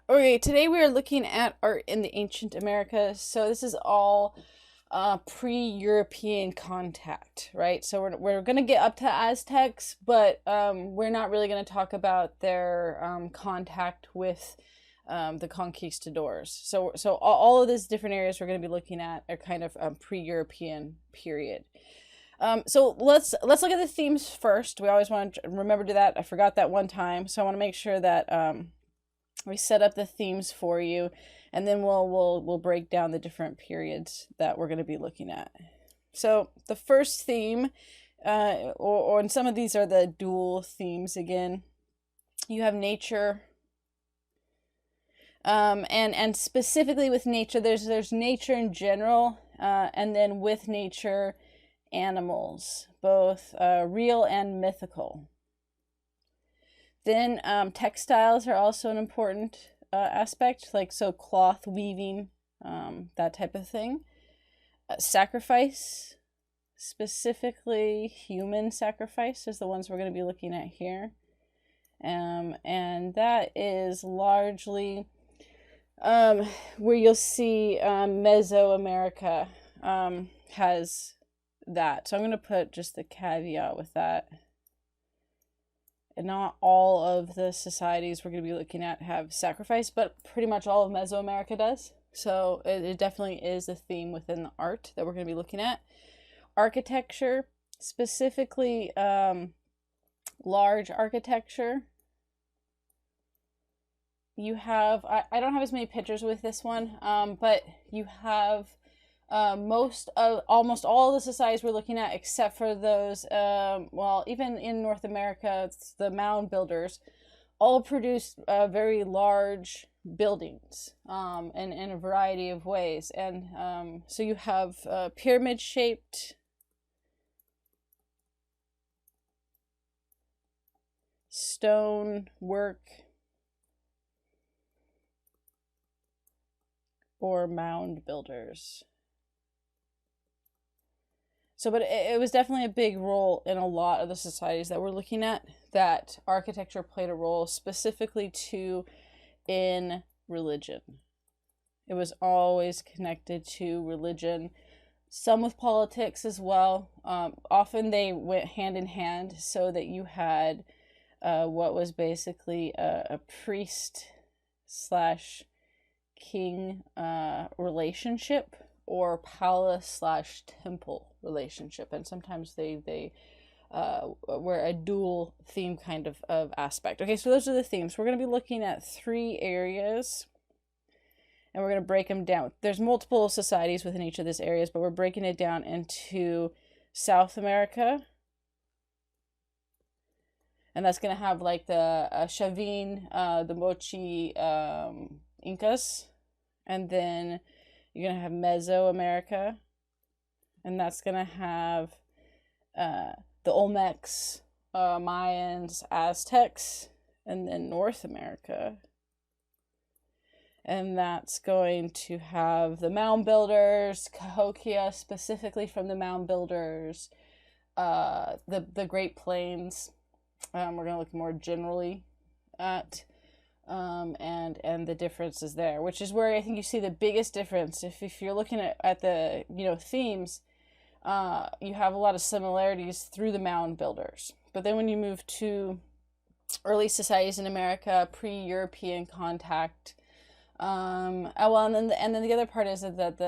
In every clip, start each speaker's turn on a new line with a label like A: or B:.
A: Okay, today we are looking at art in the ancient Americas. So this is all pre-European contact, right? So we're going to get up to Aztecs, but we're not really going to talk about their contact with the conquistadors. So all of these different areas we're going to be looking at are kind of pre-European period. So let's look at the themes first. We always want to remember to do that. I forgot that one time, so I want to make sure that we set up the themes for you, and then we'll break down the different periods that we're going to be looking at. So the first theme, and some of these are the dual themes again. You have nature, and specifically with nature, there's nature in general, and then with nature, animals, both real and mythical. Then textiles are also an important aspect, like so cloth weaving, that type of thing. Sacrifice, specifically human sacrifice, is the ones we're going to be looking at here. And that is largely where you'll see Mesoamerica has that. So I'm going to put just the caveat with that. And not all of the societies we're going to be looking at have sacrifice, but pretty much all of Mesoamerica does. So it definitely is a theme within the art that we're going to be looking at. Architecture, specifically large architecture. You have, I don't have as many pictures with this one, but you have almost all the societies we're looking at, except for those, well, even in North America, it's the Mound Builders, all produce very large buildings in a variety of ways. And so you have pyramid-shaped stone work or mound builders. So, but it was definitely a big role in a lot of the societies that we're looking at, that architecture played a role, specifically too in religion. It was always connected to religion, some with politics as well. Often they went hand in hand, so that you had what was basically a priest slash king relationship, or palace slash temple relationship, and sometimes they were a dual theme kind of aspect. Okay, so those are the themes. We're going to be looking at 3 areas, and we're going to break them down. There's multiple societies within each of these areas, but we're breaking it down into South America, and that's going to have like the Chavin, the Moche Incas, and then you're going to have Mesoamerica, and that's going to have the Olmecs, Mayans, Aztecs, and then North America. And that's going to have the Mound Builders, Cahokia, specifically from the Mound Builders, the Great Plains. We're going to look more generally at and the differences there, which is where I think you see the biggest difference. If you're looking at the themes, you have a lot of similarities through the Mound Builders, but then when you move to early societies in America, pre-European contact, and then the other part is that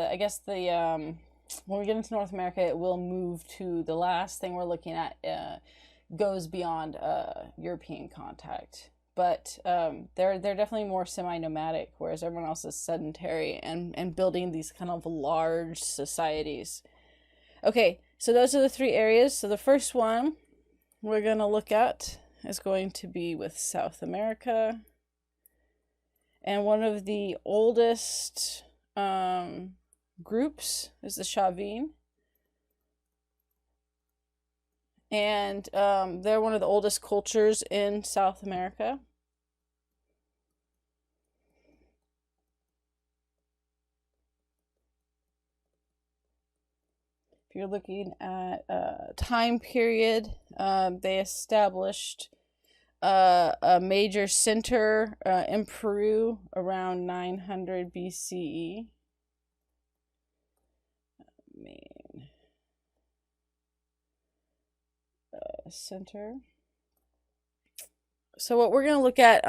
A: when we get into North America, it will move to the last thing we're looking at, goes beyond European contact. But they're definitely more semi-nomadic, whereas everyone else is sedentary and building these kind of large societies. Okay, so those are the 3 areas. So the first one we're going to look at is going to be with South America. And one of the oldest groups is the Chavin. And they're one of the oldest cultures in South America. If you're looking at time period, they established a major center in Peru around 900 BCE. Main center. So what we're going to look at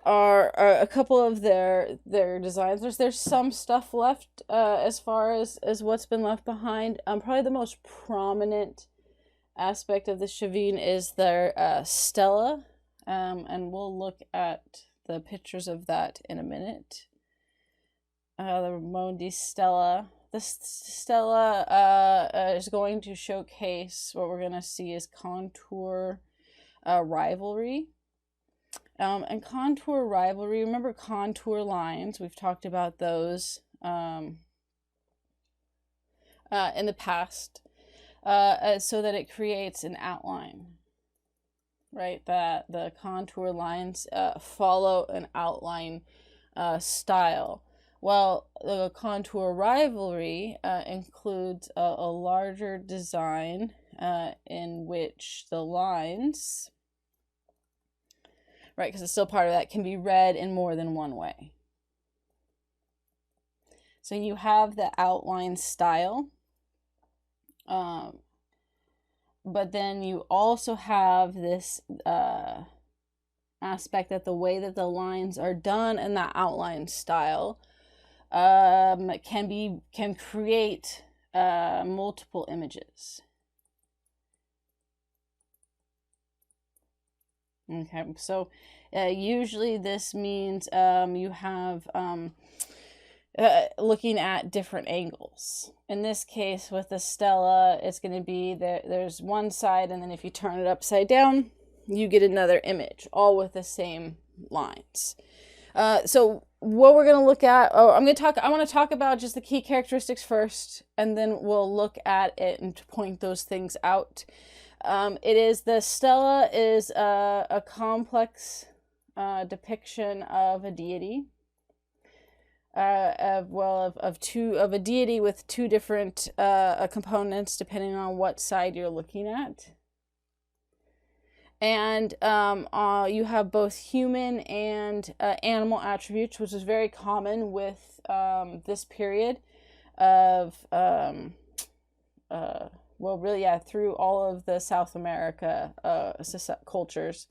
A: are a couple of their designs. There's some stuff left as far as what's been left behind. Probably the most prominent aspect of the Chavine is their stela, and we'll look at the pictures of that in a minute. The Mondi stela. The stela is going to showcase what we're going to see is contour rivalry. And contour rivalry, remember contour lines, we've talked about those in the past, so that it creates an outline, right? That the contour lines follow an outline style. Well, the contour rivalry includes a larger design in which the lines, right, because it's still part of that, can be read in more than one way. So you have the outline style, but then you also have this aspect that the way that the lines are done in that outline style can create multiple images. Okay, so usually this means you have looking at different angles. In this case, with the stela, it's going to be there's one side, and then if you turn it upside down, you get another image, all with the same lines. So what we're going to look at, I want to talk about just the key characteristics first, and then we'll look at it and point those things out. The stela is a complex depiction of a deity, of a deity with two different components depending on what side you're looking at. And you have both human and animal attributes, which is very common with this period of through all of the South America cultures,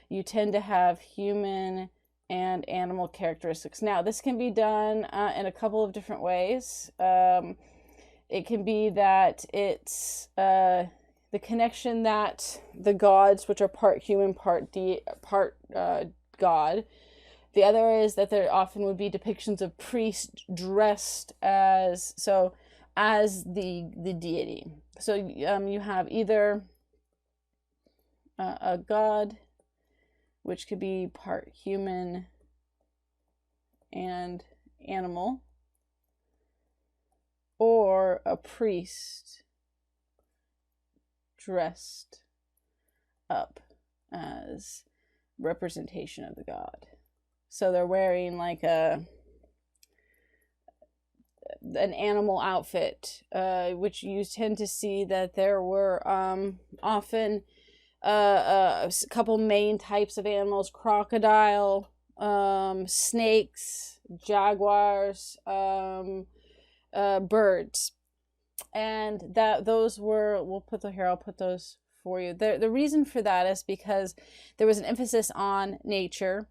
A: you tend to have human and animal characteristics. Now, this can be done in a couple of different ways. It can be that it's the connection that the gods, which are part human, part god. The other is that there often would be depictions of priests dressed as the deity. So you have either a god, which could be part human and animal, or a priest dressed up as representation of the god. So they're wearing like an animal outfit, which you tend to see that there were often a couple main types of animals: crocodile, snakes, jaguars, birds, and those were, I'll put those for you. The reason for that is because there was an emphasis on nature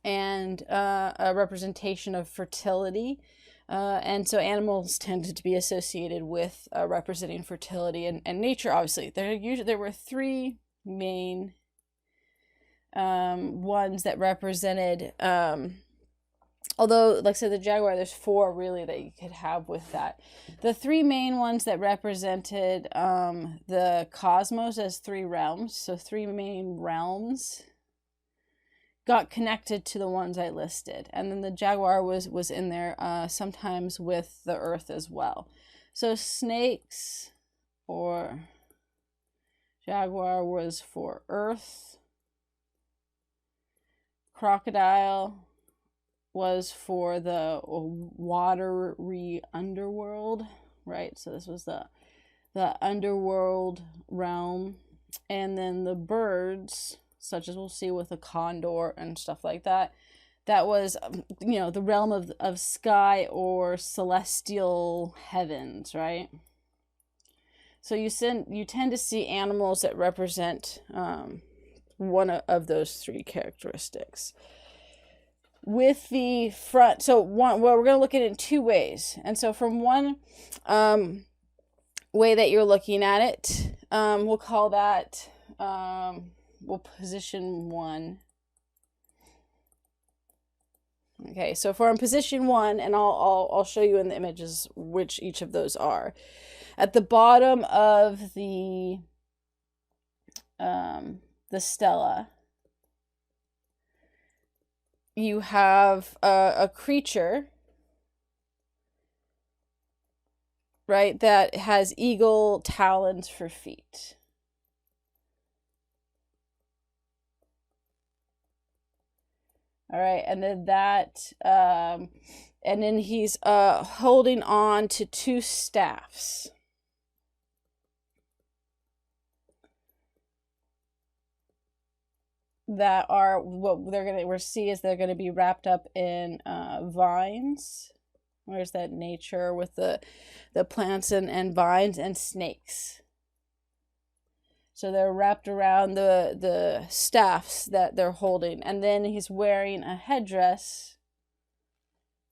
A: and a representation of fertility. And so animals tended to be associated with representing fertility and nature. Obviously, there were three main ones that represented. Although, like I said, the jaguar, there's four really that you could have with that. The three main ones that represented the cosmos as three realms. So three main realms got connected to the ones I listed, and then the jaguar was in there sometimes with the earth as well. So snakes or jaguar was for earth. Crocodile was for the watery underworld, right? So this was the underworld realm. And then the birds such as we'll see with a condor and stuff like that. That was, you know, the realm of sky or celestial heavens, right? So you tend to see animals that represent one of those three characteristics. With the front, so we're going to look at it in two ways. And so from one way that you're looking at it, we'll call that, we'll position 1. Okay, so if we're in position 1, and I'll show you in the images which each of those are. At the bottom of the stela, you have a creature, right, that has eagle talons for feet. All right, and then that, and then he's holding on to 2 staffs. That are what we'll see is they're gonna be wrapped up in vines. Where's that nature with the plants and vines and snakes. So they're wrapped around the staffs that they're holding. And then he's wearing a headdress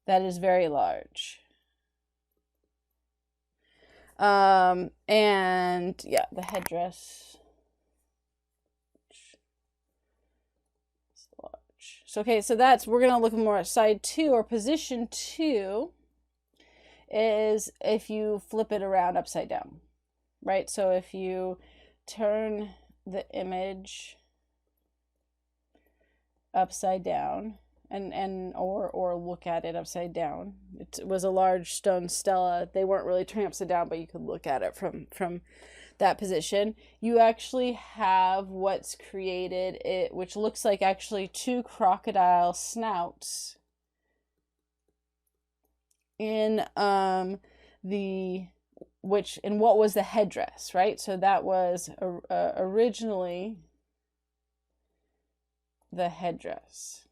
A: that is very large. And yeah, the headdress is large. So, okay, so we're going to look more at side 2 or position 2 is if you flip it around upside down, right? So if you turn the image upside down or look at it upside down. It was a large stone stela. They weren't really turning upside down, but you could look at it from that position. You actually have what's created it, which looks like actually 2 crocodile snouts in what was the headdress, right? So that was originally the headdress.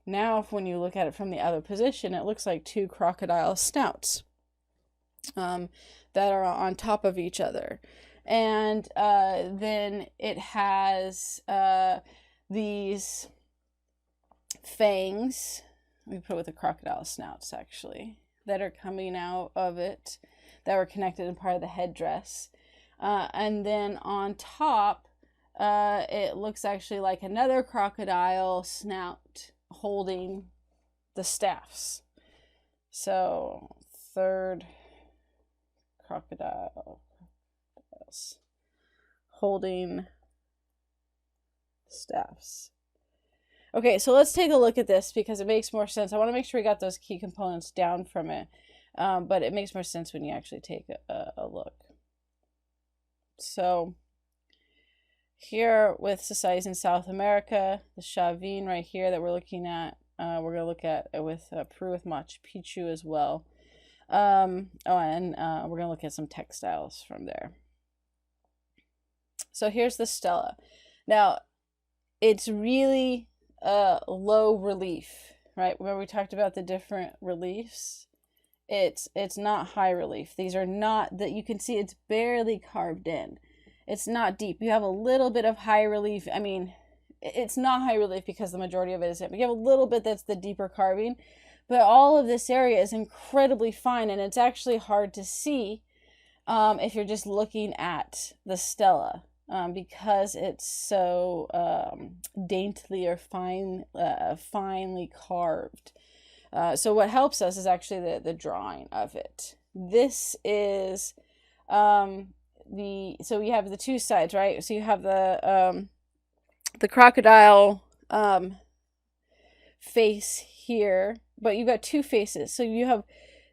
A: Now, when you look at it from the other position, it looks like 2 crocodile snouts that are on top of each other. And then it has these fangs, we put with the crocodile snouts actually, that are coming out of it, that were connected in part of the headdress. And then on top, it looks actually like another crocodile snout holding the staffs. So, third crocodiles holding staffs. Okay, so let's take a look at this because it makes more sense. I want to make sure we got those key components down from it. But it makes more sense when you actually take a look. So here with societies in South America, the Chavin right here that we're looking at, we're going to look at with Peru with Machu Picchu as well. And we're going to look at some textiles from there. So here's the stela. Now, it's really low relief, right? Remember we talked about the different reliefs? It's not high relief. These are not, that you can see it's barely carved in. It's not deep. You have a little bit of high relief. I mean, it's not high relief because the majority of it is it. But you have a little bit that's the deeper carving. But all of this area is incredibly fine, and it's actually hard to see if you're just looking at the stela because it's so daintily or finely carved. So what helps us is actually the drawing of it. This is so you have the 2 sides, right? So you have the crocodile face here, but you've got 2 faces. So you have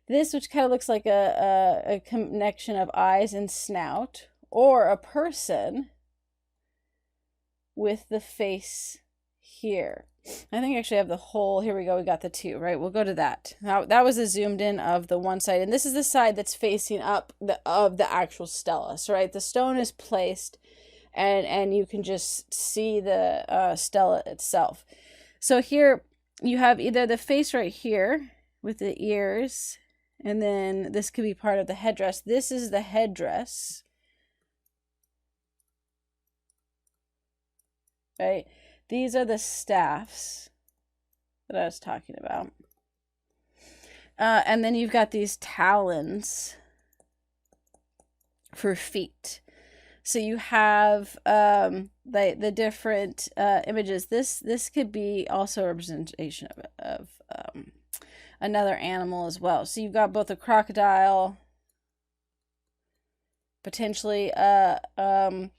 A: this, which kind of looks like a connection of eyes and snout, or a person with the face here. I think I actually have the whole, here we go, we got the 2, right? We'll go to that. Now, that was a zoomed in of the one side, and this is the side that's facing up of the actual stela. So, right, the stone is placed and you can just see the stela itself. So here you have either the face right here with the ears, and then this could be part of the headdress. This is the headdress, right? These are the staffs that I was talking about. And then you've got these talons for feet. So you have the different images. This could be also a representation of another animal as well. So you've got both a crocodile, potentially well,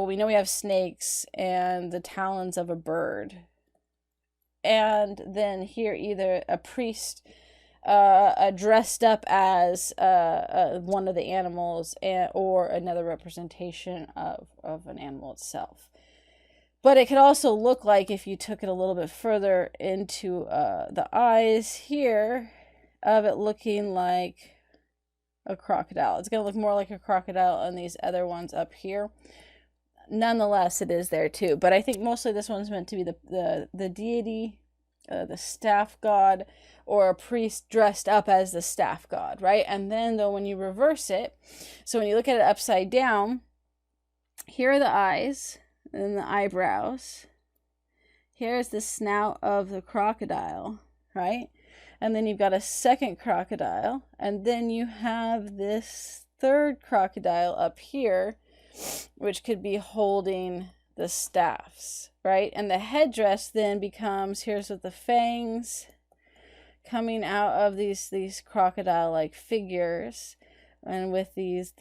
A: we know we have snakes, and the talons of a bird. And then here either a priest dressed up as one of the animals, or another representation of an animal itself. But it could also look like, if you took it a little bit further into the eyes here, of it looking like a crocodile. It's going to look more like a crocodile on these other ones up here. Nonetheless, it is there too. But I think mostly this one's meant to be the deity, the staff god, or a priest dressed up as the staff god, right? And then though, when you reverse it, so when you look at it upside down, here are the eyes and the eyebrows. Here's the snout of the crocodile, right? And then you've got a second crocodile, and then you have this third crocodile up here, which could be holding the staffs, right? And the headdress then becomes, here's with the fangs coming out of these crocodile-like figures, and with these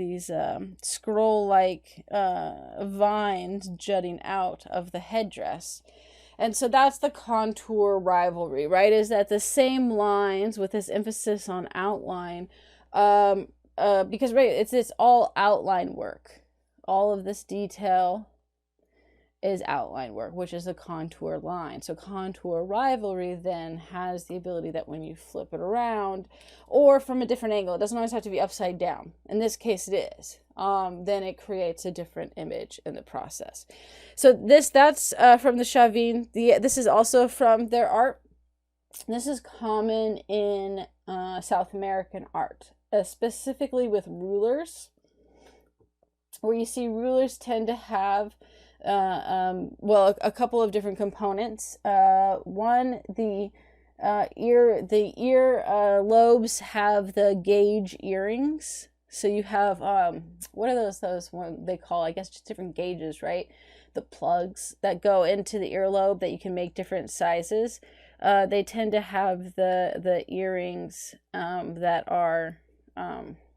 A: scroll-like vines jutting out of the headdress. And so that's the contour rivalry, right? Is that the same lines with this emphasis on outline, because right, it's all outline work. All of this detail is outline work, which is a contour line. So contour rivalry then has the ability that when you flip it around, or from a different angle, it doesn't always have to be upside down. In this case, it is. Then it creates a different image in the process. So that's from the Chavin. This is also from their art. This is common in South American art, specifically with rulers, where you see rulers tend to have well, a couple of different components. One, the ear lobes have the gauge earrings. So you have what are those one they call, I guess, just different gauges, right? The plugs that go into the earlobe that you can make different sizes. They tend to have the earrings that are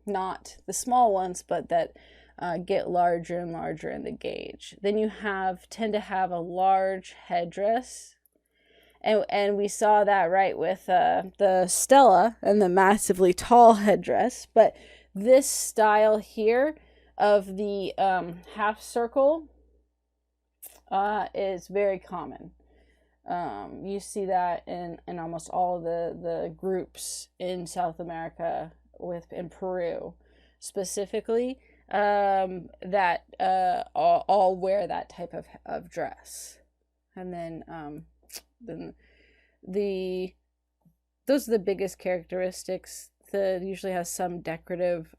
A: not the small ones, but that get larger and larger in the gauge. Then you tend to have a large headdress, and we saw that right with the stela and the massively tall headdress. But this style here of the half circle is very common. You see that in almost all of the groups in South America, in Peru specifically, that all wear that type of dress. And then those are the biggest characteristics. It usually has some decorative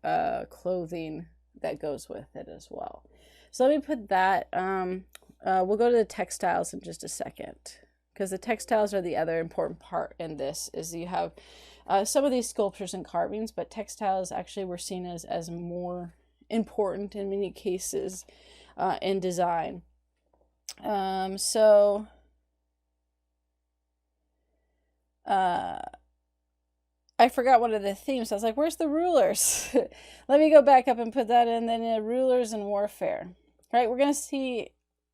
A: clothing that goes with it as well. So let me put that. We'll go to the textiles in just a second, because the textiles are the other important part in this. Is you have some of these sculptures and carvings, but textiles actually were seen as more important in many cases in design. I forgot one of the themes. I was like, where's the rulers? Let me go back up and put that in. Then rulers and warfare. Right, we're going to see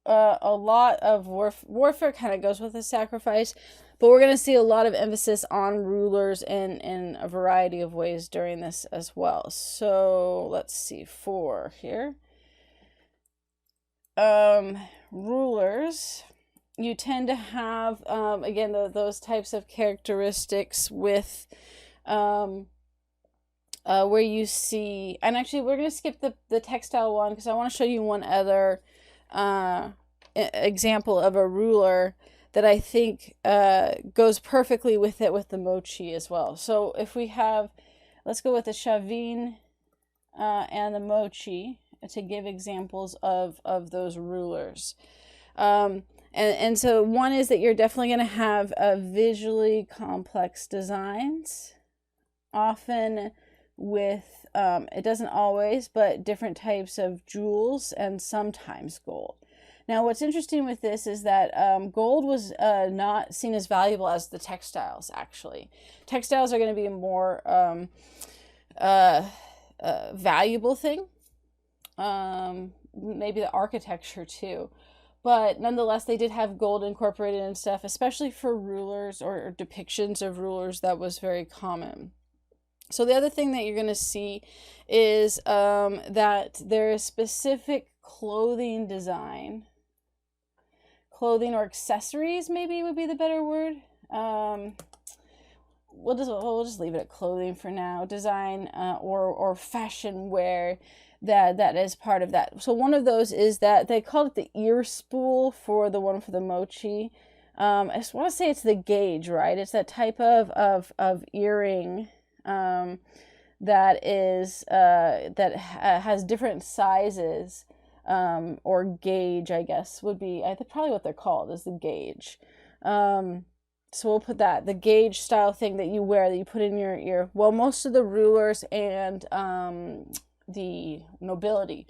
A: a lot of warfare kind of goes with the sacrifice, but we're going to see a lot of emphasis on rulers in a variety of ways during this as well. So let's see, 4 here. Rulers, you tend to have, again, those types of characteristics with where you see, and actually we're going to skip the textile one because I want to show you one other example of a ruler that I think goes perfectly with it with the moche as well. So if we have, let's go with the chavine and the moche to give examples of those rulers. And so one is that you're definitely going to have visually complex designs, often with, it doesn't always, but different types of jewels and sometimes gold. Now, what's interesting with this is that gold was not seen as valuable as the textiles, actually. Textiles are going to be a more valuable thing. Maybe the architecture too. But nonetheless, they did have gold incorporated and stuff, especially for rulers or depictions of rulers. That was very common. So the other thing that you're going to see is that there is specific clothing design. Clothing or accessories maybe would be the better word. We'll just leave it at clothing for now. Design or fashion wear that is part of that. So one of those is that they called it the ear spool for the one for the moche. I just want to say it's the gauge, right? It's that type of earring that is that has different sizes, or gauge, I guess would be probably what they're called, is the gauge. So we'll put that, the gauge style thing that you wear, that you put in your ear. Well, most of the rulers and the nobility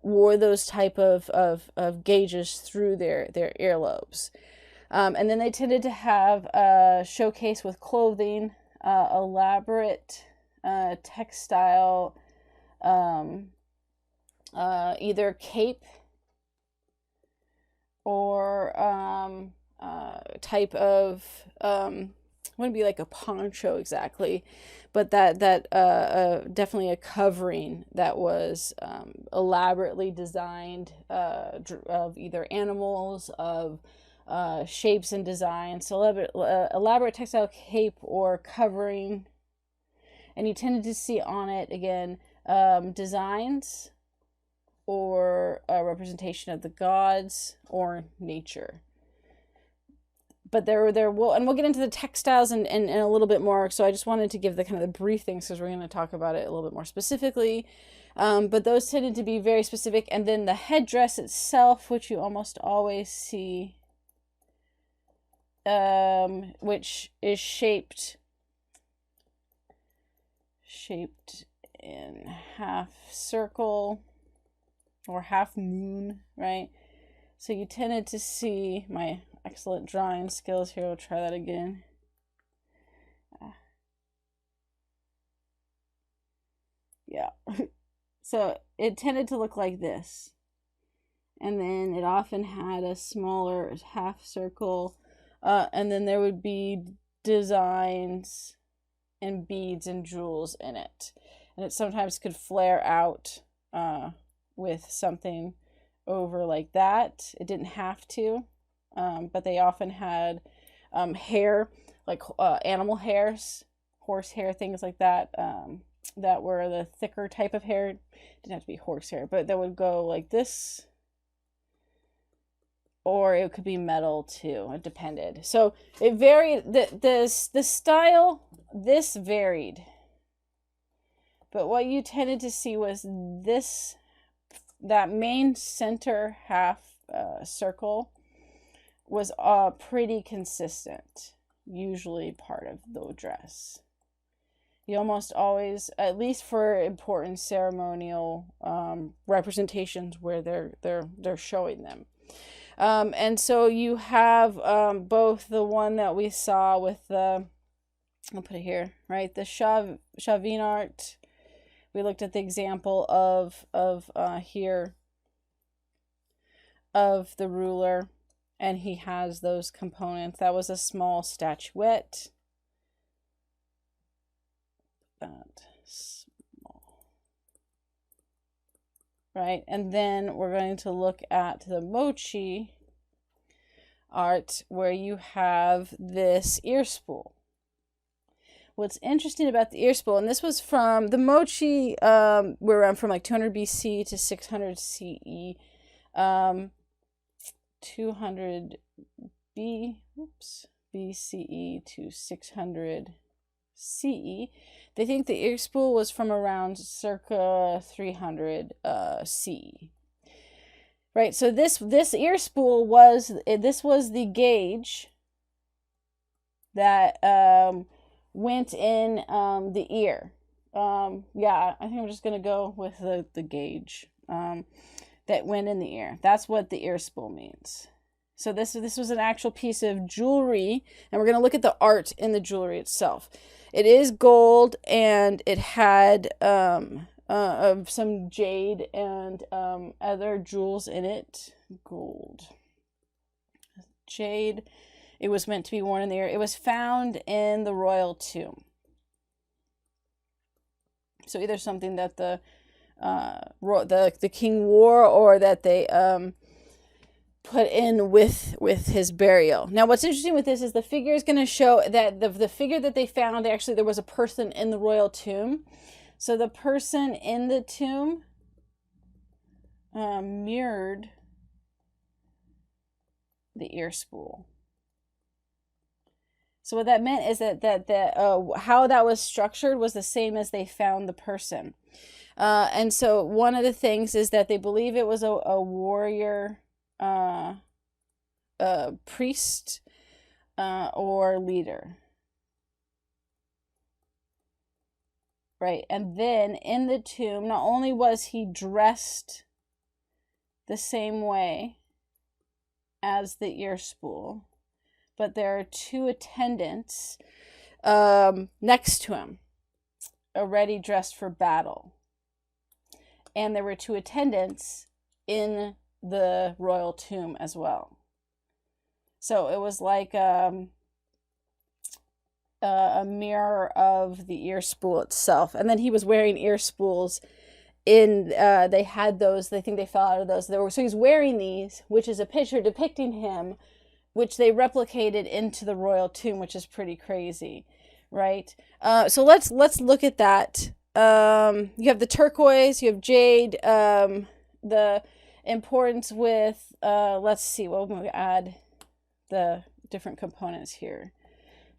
A: wore those type of gauges through their earlobes. And then they tended to have a showcase with clothing, elaborate textile, either cape or type of, wouldn't be like a poncho exactly, but that definitely a covering that was elaborately designed, of either animals, of shapes and designs. So elaborate textile cape or covering, and you tended to see on it again designs or a representation of the gods or nature. But we'll get into the textiles and a little bit more. So I just wanted to give the kind of the brief things because we're going to talk about it a little bit more specifically. But those tended to be very specific. And then the headdress itself, which you almost always see, which is shaped in half circle or half moon, right? So you tended to see my excellent drawing skills here. We'll try that again. Yeah. So it tended to look like this. And then it often had a smaller half circle. And then there would be designs and beads and jewels in it. And it sometimes could flare out with something over like that. It didn't have to. But they often had hair, like animal hairs, horse hair, things like that, that were the thicker type of hair. It didn't have to be horse hair, but that would go like this. Or it could be metal too. It depended. So it varied. The style, this varied. But what you tended to see was that main center half circle was pretty consistent, usually part of the dress. You almost always, at least for important ceremonial representations where they're showing them. And so you have both the one that we saw with the, I'll put it here, right? The chavine art. We looked at the example of here of the ruler. And he has those components. That was a small statuette. That small. Right, and then we're going to look at the moche art where you have this ear spool, what's interesting about the ear spool, and this was from the Moche, were around from like 200 BC to 600 CE, 200 BCE to 600 CE. They think the ear spool was from around circa 300 CE. Right, so this ear spool was the gauge that went in the ear. Yeah, I think I'm just gonna go with the gauge that went in the ear. That's what the ear spool means. So this was an actual piece of jewelry, and we're gonna look at the art in the jewelry itself. It is gold, and it had some jade and other jewels in it. Gold, jade. It was meant to be worn in the ear. It was found in the royal tomb. So either something that the king wore, or that they put in with his burial. Now, what's interesting with this is the figure is going to show that the figure that they found, actually there was a person in the royal tomb. So the person in the tomb mirrored the ear spool. So what that meant is that how that was structured was the same as they found the person. And so one of the things is that they believe it was a warrior, priest, or leader. Right, and then in the tomb, not only was he dressed the same way as the ear spool, but there are two attendants next to him, already dressed for battle. And there were two attendants in the royal tomb as well. So it was like a mirror of the ear spool itself. And then he was wearing ear spools in, they had those, they think they fell out of those. So he's wearing these, which is a picture depicting him, which they replicated into the royal tomb, which is pretty crazy, right? So let's look at that. You have the turquoise, you have jade, the importance with, let's see, what we'll add the different components here.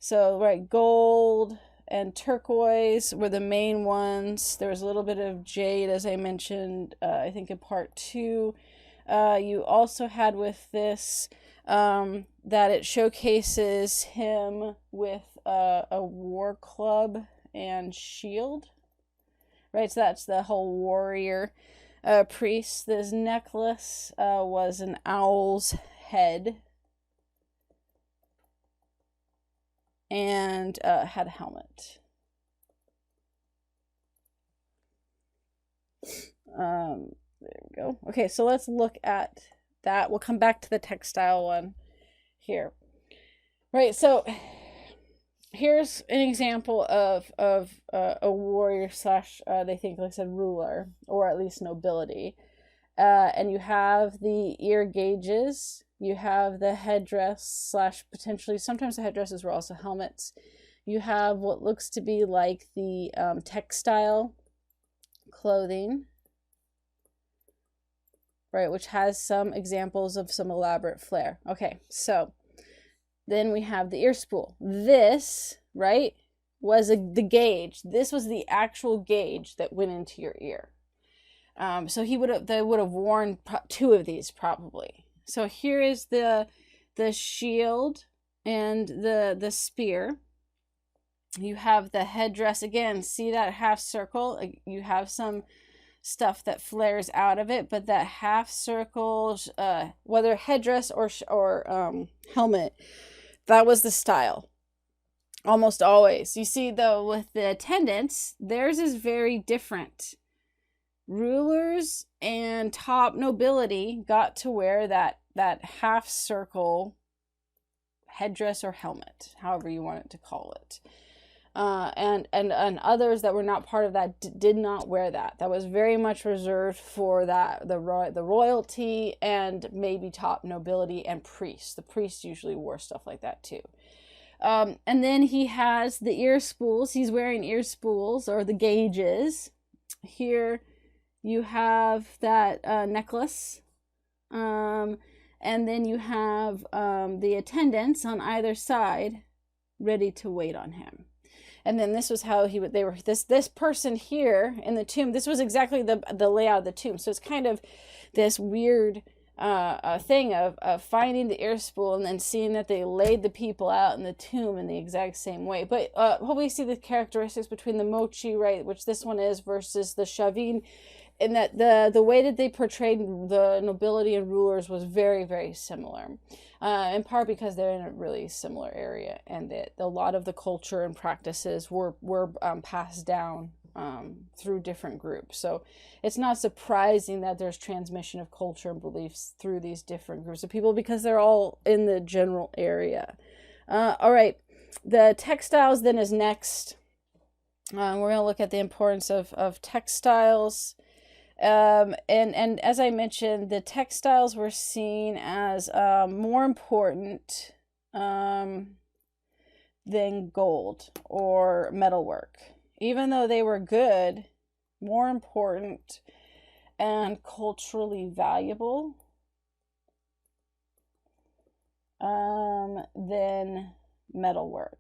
A: So, right, gold and turquoise were the main ones. There was a little bit of jade, as I mentioned, I think in part 2. You also had with this that it showcases him with a war club and shield. Right, so that's the whole warrior priest. This necklace was an owl's head. And had a helmet. There we go. Okay, so let's look at that. We'll come back to the textile one here. Right, so here's an example of a warrior slash, they think, like I said, ruler, or at least nobility. And you have the ear gauges. You have the headdress slash potentially, sometimes the headdresses were also helmets. You have what looks to be like the textile clothing, right, which has some examples of some elaborate flair. Okay, so then we have the ear spool. This, right, was the gauge. This was the actual gauge that went into your ear. So they would have worn 2 of these probably. So here is the shield and the spear. You have the headdress again. See that half circle? You have some stuff that flares out of it, but that half circle, whether headdress or helmet, that was the style. Almost always. You see though with the attendants, theirs is very different. Rulers and top nobility got to wear that half circle headdress or helmet, however you want it to call it. And others that were not part of that did not wear that. That was very much reserved for the royalty and maybe top nobility and priests. The priests usually wore stuff like that too. And then he has the ear spools. He's wearing ear spools, or the gauges. Here you have that necklace. And then you have the attendants on either side ready to wait on him. And then this was how this person here in the tomb, this was exactly the layout of the tomb. So it's kind of this weird thing of finding the ear spool and then seeing that they laid the people out in the tomb in the exact same way. But hopefully you see the characteristics between the Moche, right, which this one is, versus the Chavin, in that the way that they portrayed the nobility and rulers was very, very similar. In part because they're in a really similar area, and that a lot of the culture and practices were passed down through different groups. So it's not surprising that there's transmission of culture and beliefs through these different groups of people, because they're all in the general area. All right, the textiles then is next. We're going to look at the importance of textiles. And as I mentioned, the textiles were seen as more important than gold or metalwork. Even though they were good, more important and culturally valuable than metalwork.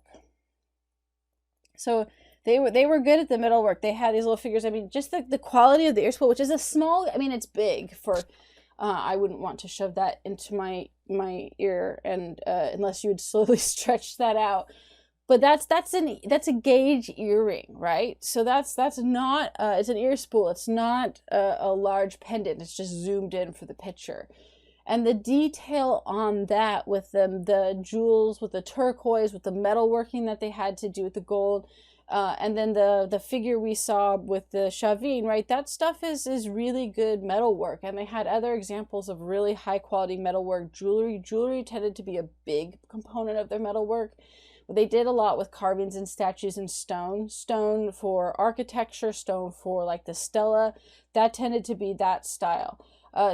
A: So they were good at the metalwork. They had these little figures. I mean, just the quality of the ear spool, which is a small, I mean, it's big for, I wouldn't want to shove that into my ear, and unless you would slowly stretch that out. But that's a gauge earring, right? So that's not, it's an ear spool. It's not a large pendant. It's just zoomed in for the picture. And the detail on that with the jewels, with the turquoise, with the metalworking that they had to do with the gold, and then the figure we saw with the Chavin, right? That stuff is really good metalwork. And they had other examples of really high quality metalwork jewelry. Jewelry tended to be a big component of their metalwork. They did a lot with carvings and statues in stone. Stone for architecture, stone for like the stela. That tended to be that style.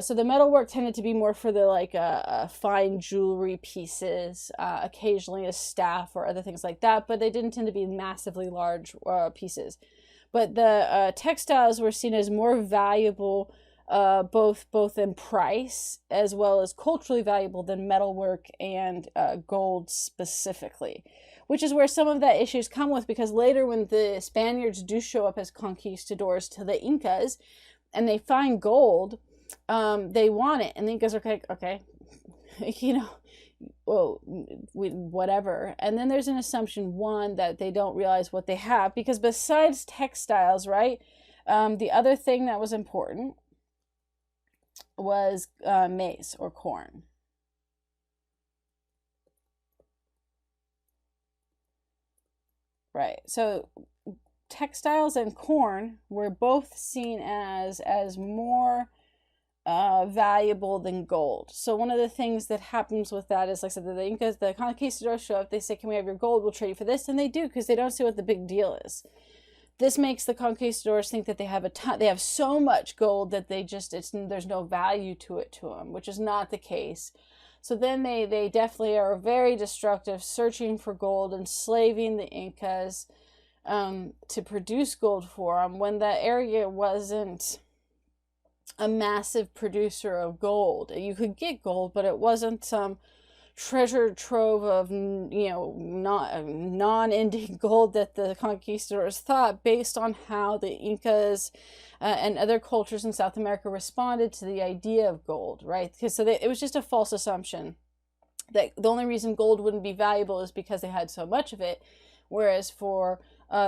A: So the metalwork tended to be more for the like fine jewelry pieces, occasionally a staff or other things like that, but they didn't tend to be massively large pieces. But the textiles were seen as more valuable, both in price as well as culturally valuable than metalwork and gold specifically, which is where some of that issues come with, because later when the Spaniards do show up as conquistadors to the Incas and they find gold, they want it, and the Incas are like, okay, you know, well, whatever. And then there's an assumption, one, that they don't realize what they have, because besides textiles, right, the other thing that was important was maize or corn. Right, so textiles and corn were both seen as more valuable than gold. So one of the things that happens with that is, like I said, the Incas, the conquistadors show up, they say, can we have your gold? We'll trade you for this. And they do, because they don't see what the big deal is. This makes the conquistadors think that they have they have so much gold that there's no value to them, which is not the case. So then they definitely are very destructive, searching for gold, enslaving the Incas to produce gold for them, when the area wasn't a massive producer of gold. You could get gold, but it wasn't some treasure trove of, you know, non-ending gold that the conquistadors thought, based on how the Incas and other cultures in South America responded to the idea of gold, right? Because it was just a false assumption that the only reason gold wouldn't be valuable is because they had so much of it, whereas for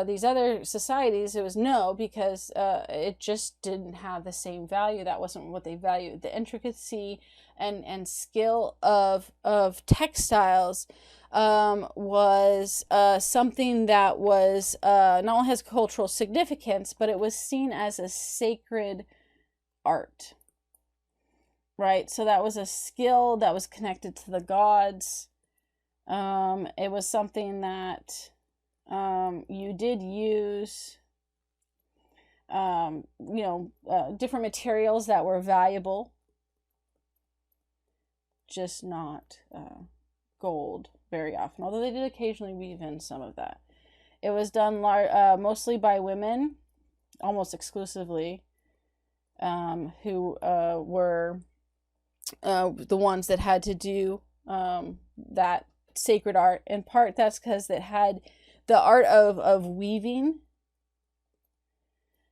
A: these other societies, it was no, because it just didn't have the same value. That wasn't what they valued. The intricacy and skill of textiles was something that was not only has cultural significance, but it was seen as a sacred art, right? So that was a skill that was connected to the gods. It was something that you did use, different materials that were valuable, just not gold very often, although they did occasionally weave in some of that. It was done mostly by women, almost exclusively, who were the ones that had to do that sacred art. In part, that's because it had the art of weaving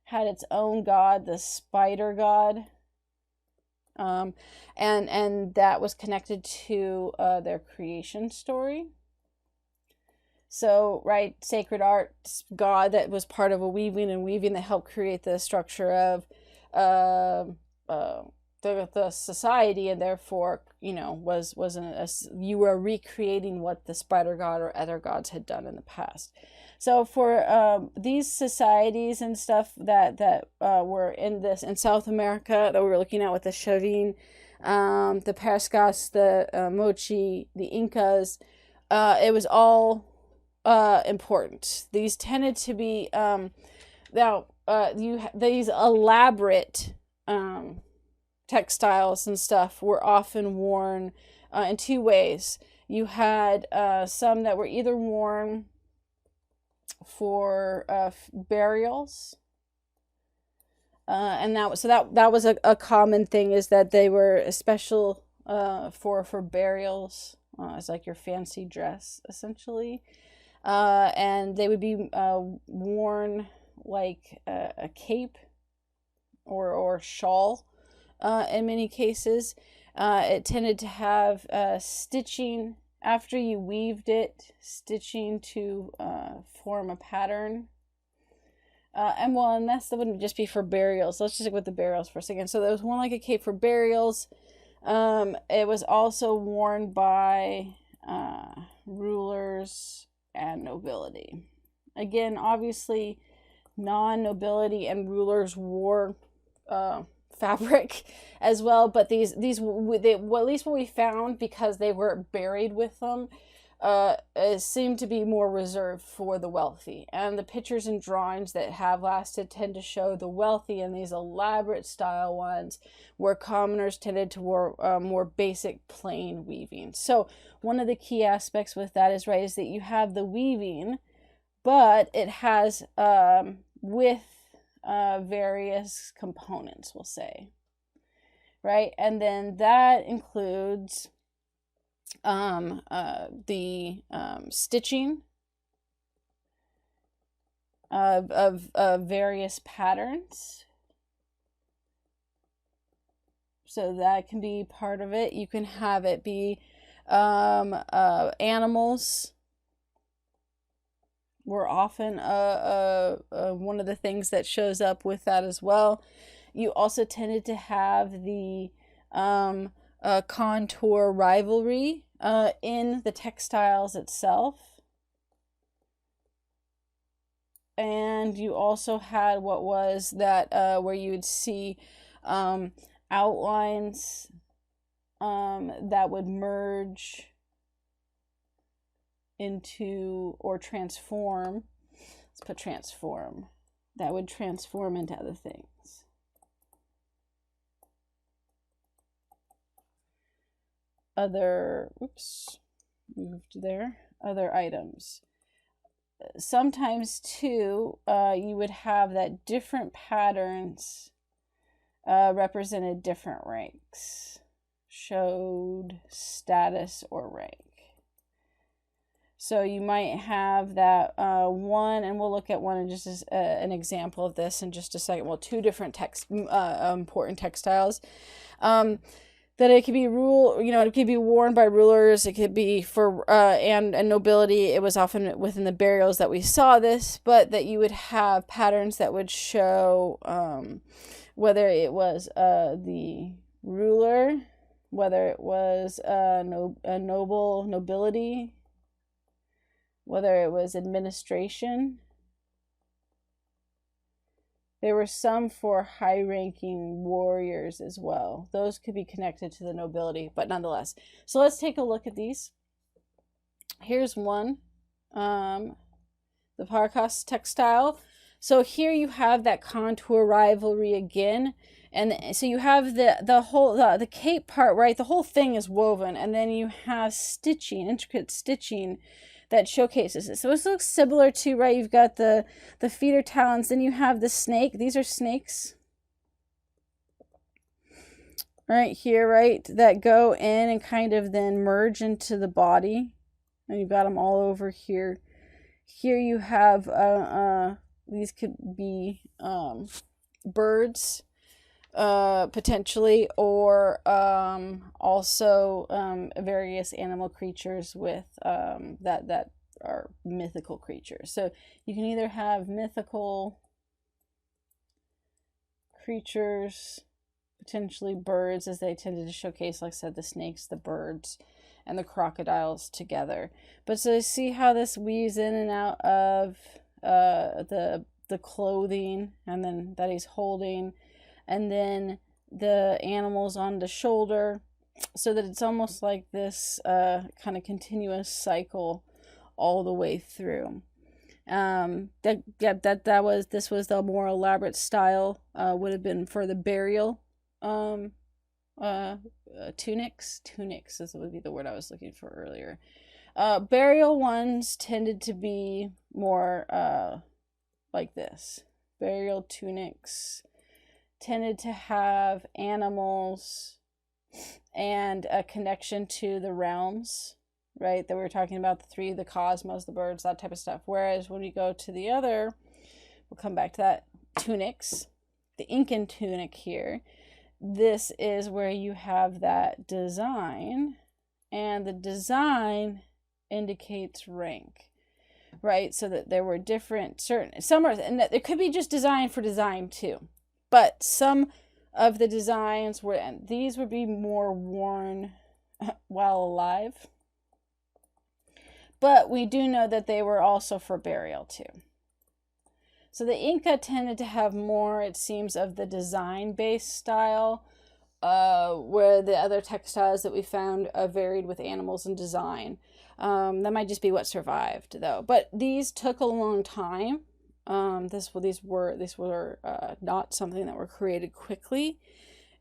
A: had its own god, the spider god, and that was connected to their creation story. So, right, sacred art, god that was part of a weaving that helped create the structure of the society, and therefore, you were recreating what the spider god or other gods had done in the past. So for these societies and stuff that were in South America that we were looking at with the Chavin, the Parscas, the Moche, the Incas, it was all important. These tended to be these elaborate textiles and stuff were often worn in two ways. You had some that were either worn for burials, and that was a common thing, is that they were special for burials, as like your fancy dress essentially, and they would be worn like a cape or shawl. In many cases, it tended to have stitching after you weaved it, stitching to form a pattern. And that wouldn't just be for burials. Let's just stick with the burials for a second. So there was one like a cape for burials. It was also worn by rulers and nobility. Again, obviously, non-nobility and rulers wore fabric as well, but these at least what we found, because they were buried with them, seem to be more reserved for the wealthy. And the pictures and drawings that have lasted tend to show the wealthy, and these elaborate style ones where commoners tended to wear more basic plain weaving. So one of the key aspects with that is that you have the weaving, but it has with various components, we'll say, right? And then that includes the stitching of various patterns. So that can be part of it. You can have it be animals were often one of the things that shows up with that as well. You also tended to have the contour rivalry in the textiles itself. And you also had what was that where you would see outlines that would merge into or transform. Let's put transform. That would transform into other things. Other items. Sometimes too, you would have that different patterns represented different ranks, showed status or rank. So you might have that one, and we'll look at one in just as an example of this in just a second. Well, two different important textiles. That it could be it could be worn by rulers. It could be for and nobility. It was often within the burials that we saw this, but that you would have patterns that would show whether it was the ruler, whether it was nobility, whether it was administration. There were some for high-ranking warriors as well. Those could be connected to the nobility, but nonetheless. So let's take a look at these. Here's one, the Parcas textile. So here you have that contour rivalry again. And so you have the cape part, right? The whole thing is woven, and then you have stitching, intricate stitching that showcases it. So this looks similar to, right, you've got the feeder talons, then you have the snake. These are snakes right here, right, that go in and kind of then merge into the body. And you've got them all over here. Here you have, these could be birds, potentially, or also various animal creatures with that are mythical creatures. So you can either have mythical creatures, potentially birds, as they tended to showcase, like I said, the snakes, the birds, and the crocodiles together. But so see how this weaves in and out of the clothing, and then that he's holding, and then the animals on the shoulder, so that it's almost like this kind of continuous cycle all the way through. This was the more elaborate style, would have been for the burial tunics would be the word I was looking for earlier. Burial ones tended to be more like this. Burial tunics tended to have animals and a connection to the realms, right, that we were talking about, the three, the cosmos, the birds, that type of stuff. Whereas when we go to the other, we'll come back to that, tunics, the Incan tunic here, this is where you have that design, and the design indicates rank, right? So that there were different some are, and it could be just design for design too, but some of the designs were, and these would be more worn while alive, but we do know that they were also for burial too. So the Inca tended to have more, it seems, of the design-based style, where the other textiles that we found varied with animals and design. That might just be what survived, though. But these took a long time. These were not something that were created quickly.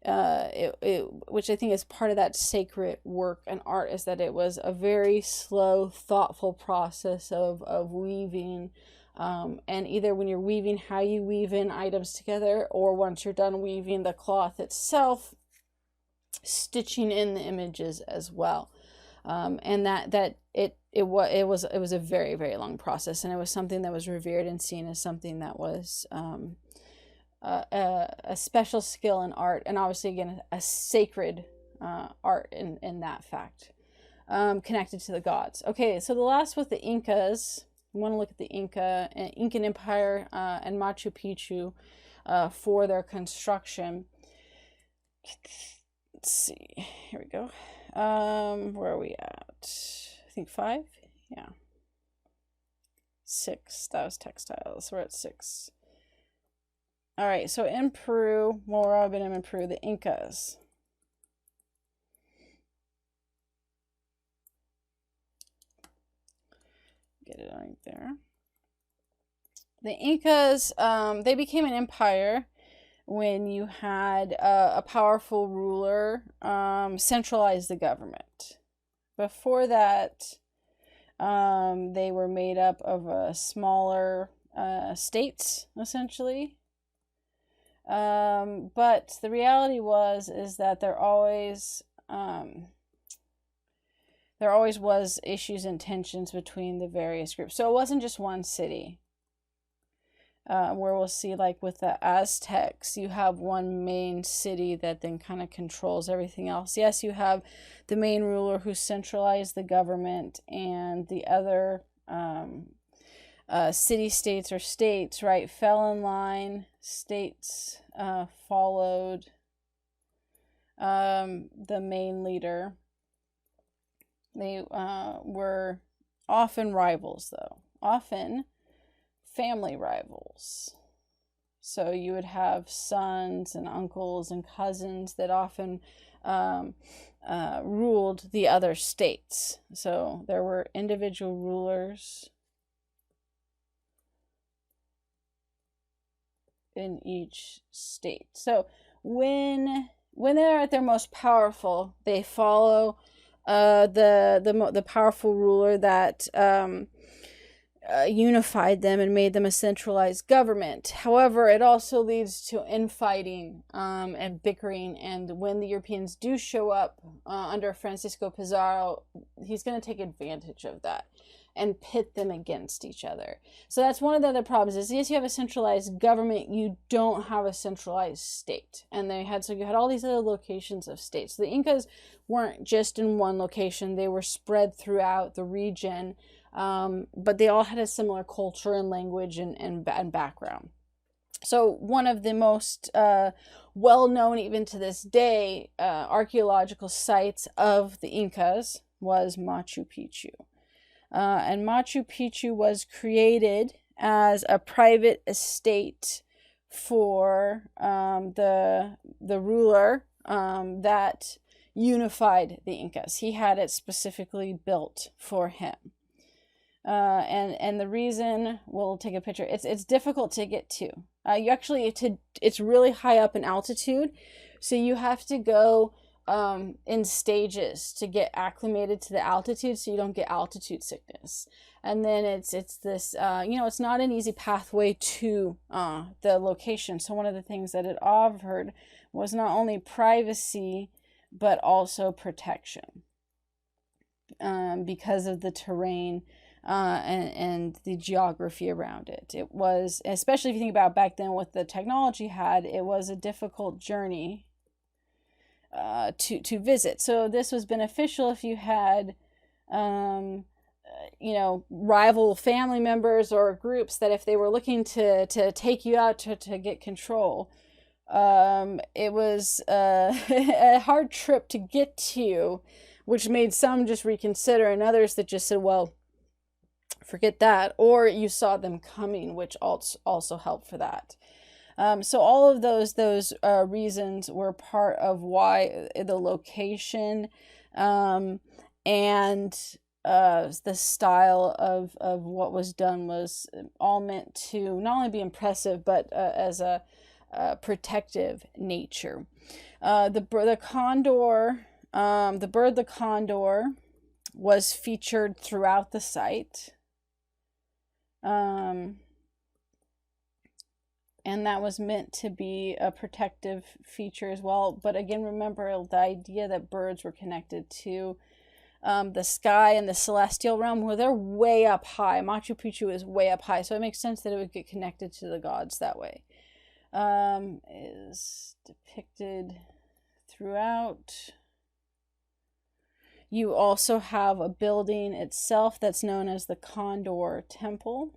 A: Which I think is part of that sacred work and art, is that it was a very slow, thoughtful process of weaving. And either when you're weaving, how you weave in items together, or once you're done weaving the cloth itself, stitching in the images as well. And it was a very, very long process, and it was something that was revered and seen as something that was a special skill in art, and obviously again a sacred art in that fact, connected to the gods. Okay, so the last with the Incas. We want to look at the Incan Empire and Machu Picchu for their construction. Let's see. Here we go. Where are we at? I think 5? Yeah. 6. That was textiles. We're at 6. All right. So in Peru, well, we're all been in Peru, the Incas. Get it right there. The Incas, they became an empire when you had a powerful ruler centralize the government. Before that, they were made up of smaller states, essentially. But the reality is that there always was issues and tensions between the various groups. So it wasn't just one city. Where we'll see, like with the Aztecs, you have one main city that then kind of controls everything else. Yes, you have the main ruler who centralized the government, and the other city-states or states, right, fell in line. States followed the main leader. They were often rivals, though. Often family rivals. So you would have sons and uncles and cousins that often ruled the other states. So there were individual rulers in each state. So when they're at their most powerful, they follow the powerful ruler that unified them and made them a centralized government. However, it also leads to infighting and bickering. And when the Europeans do show up under Francisco Pizarro, he's going to take advantage of that and pit them against each other. So that's one of the other problems is, yes, you have a centralized government, you don't have a centralized state. And you had all these other locations of states. The Incas weren't just in one location, they were spread throughout the region, but they all had a similar culture and language and background. So one of the most well-known, even to this day, archaeological sites of the Incas was Machu Picchu. And Machu Picchu was created as a private estate for the ruler that unified the Incas. He had it specifically built for him. And the reason, we'll take a picture, it's difficult to get to. It's really high up in altitude, so you have to go in stages to get acclimated to the altitude so you don't get altitude sickness. And then it's this, it's not an easy pathway to the location. So one of the things that it offered was not only privacy, but also protection because of the terrain and the geography around it. It was, especially if you think about back then what the technology had, it was a difficult journey to visit. So this was beneficial if you had, rival family members or groups that if they were looking to take you out to get control. It was a hard trip to get to, which made some just reconsider and others that just said, well, forget that. Or you saw them coming, which also helped for that. So all of those reasons were part of why the location and the style of what was done was all meant to not only be impressive, but as a protective nature. The bird, the condor, was featured throughout the site. And that was meant to be a protective feature as well. But again, remember the idea that birds were connected to the sky and the celestial realm, where they're way up high. Machu Picchu is way up high, so it makes sense that it would get connected to the gods that way. Is depicted throughout. You also have a building itself that's known as the Condor Temple.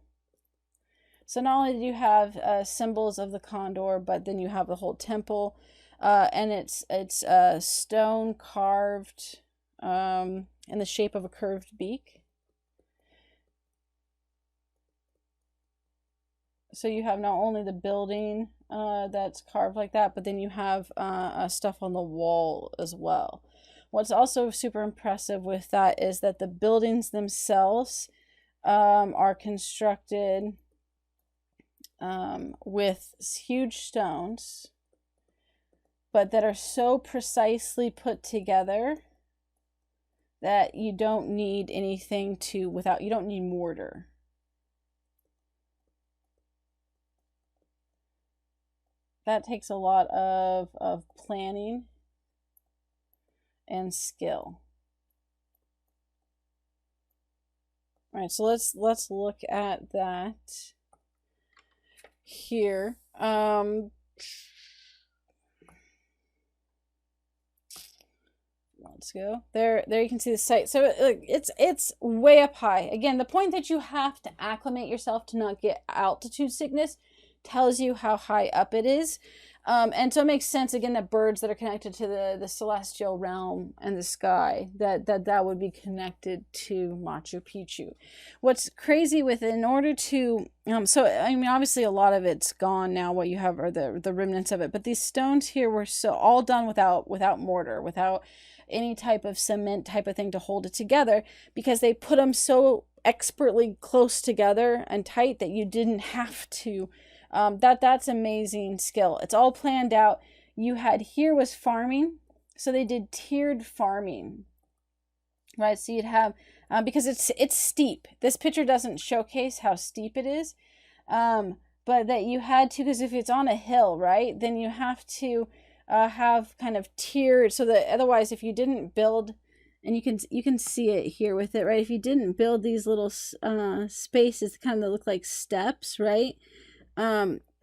A: So not only do you have symbols of the condor, but then you have the whole temple, and it's stone carved in the shape of a curved beak. So you have not only the building that's carved like that, but then you have stuff on the wall as well. What's also super impressive with that is that the buildings themselves are constructed with huge stones, but that are so precisely put together that you don't need anything you don't need mortar. That takes a lot of planning and skill. All right, so let's look at that here. Let's go there. You can see the site. So it's way up high. Again, the point that you have to acclimate yourself to not get altitude sickness tells you how high up it is. And so it makes sense, again, that birds that are connected to the celestial realm and the sky, that would be connected to Machu Picchu. What's crazy with it, in order to, so, I mean, obviously a lot of it's gone now, what you have are the remnants of it, but these stones here were so all done without mortar, without any type of cement type of thing to hold it together, because they put them so expertly close together and tight that you didn't have to That's amazing skill. It's all planned out. You had here was farming, so they did tiered farming, right? So you'd have because it's steep. This picture doesn't showcase how steep it is, but that you had to, because if it's on a hill, right, then you have to have kind of tiered, so that otherwise, if you didn't build, and you can see it here with it, right? If you didn't build these little spaces, kind of look like steps, right?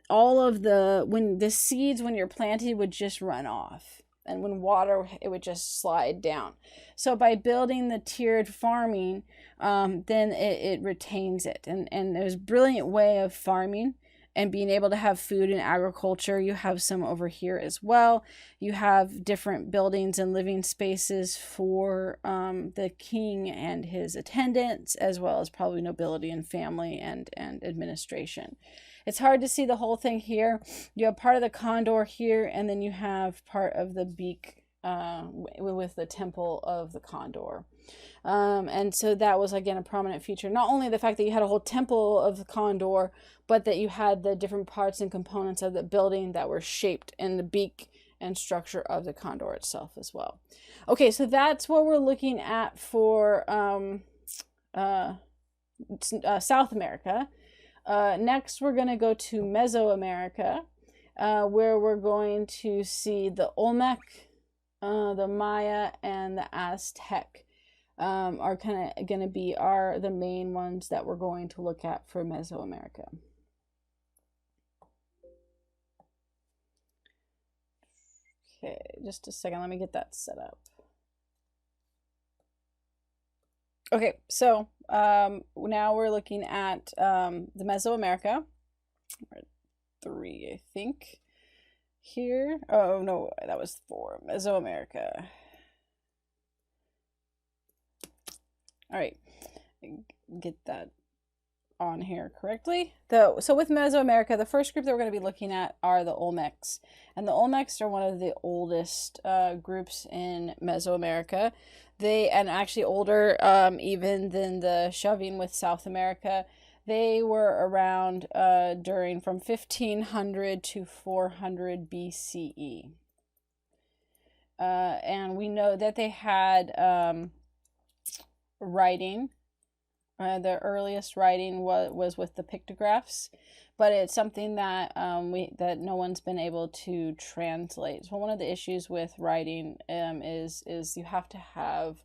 A: All of when the seeds, when you're planted, would just run off, and when water, it would just slide down. So by building the tiered farming, then it retains it, and there's a brilliant way of farming and being able to have food and agriculture. You have some over here as well. You have different buildings and living spaces for the king and his attendants, as well as probably nobility and family and administration. It's hard to see the whole thing here. You have part of the condor here, and then you have part of the beak with the temple of the condor. And so that was, again, a prominent feature. Not only the fact that you had a whole temple of the condor, but that you had the different parts and components of the building that were shaped in the beak and structure of the condor itself as well. Okay, so that's what we're looking at for South America. Next, we're going to go to Mesoamerica, where we're going to see the Olmec, the Maya, and the Aztec are kind of going to be the main ones that we're going to look at for Mesoamerica. Okay, just a second. Let me get that set up. Okay, so now we're looking at the Mesoamerica. 3, I think. Here. Oh, no, that was 4. Mesoamerica. All right, get that on here correctly. So with Mesoamerica, the first group that we're going to be looking at are the Olmecs. And the Olmecs are one of the oldest groups in Mesoamerica. And actually older even than the shoving with South America. They were around from 1500 to 400 BCE. And we know that they had writing. The earliest writing was with the pictographs, but it's something that that no one's been able to translate. So one of the issues with writing is you have to have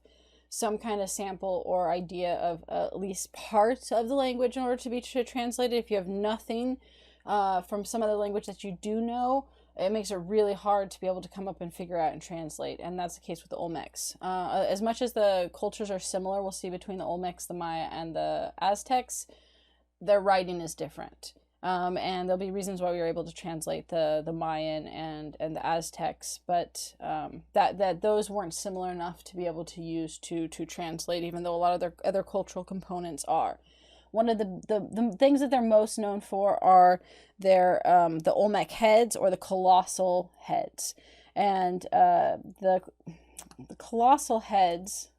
A: some kind of sample or idea of at least part of the language in order to be translated. If you have nothing from some of the language that you do know, it makes it really hard to be able to come up and figure out and translate, and that's the case with the Olmecs. As much as the cultures are similar, we'll see between the Olmecs, the Maya, and the Aztecs, their writing is different. And there'll be reasons why we were able to translate the Mayan and the Aztecs, but that those weren't similar enough to be able to use to translate, even though a lot of their other cultural components are. One of the things that they're most known for are their the Olmec Heads or the Colossal Heads. And the Colossal Heads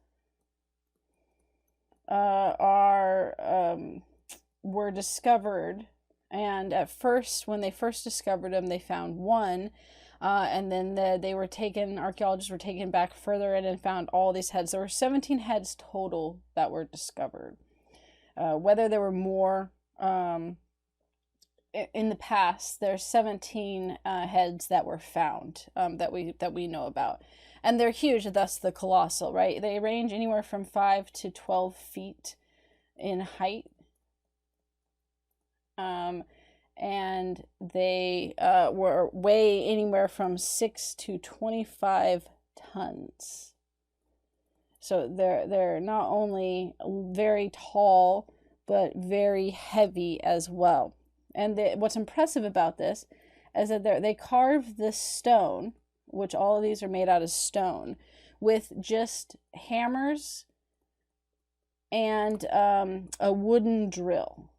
A: were discovered, and at first, when they first discovered them, they found one, and then archaeologists were taken back further in and found all these heads. There were 17 heads total that were discovered. Whether there were more in the past, there's 17 heads that were found that we know about, and they're huge. Thus, the colossal, right? They range anywhere from 5 to 12 feet in height, and they weigh anywhere from 6 to 25 tons. So they're not only very tall, but very heavy as well. And what's impressive about this is that they carved this stone, which all of these are made out of stone, with just hammers and a wooden drill.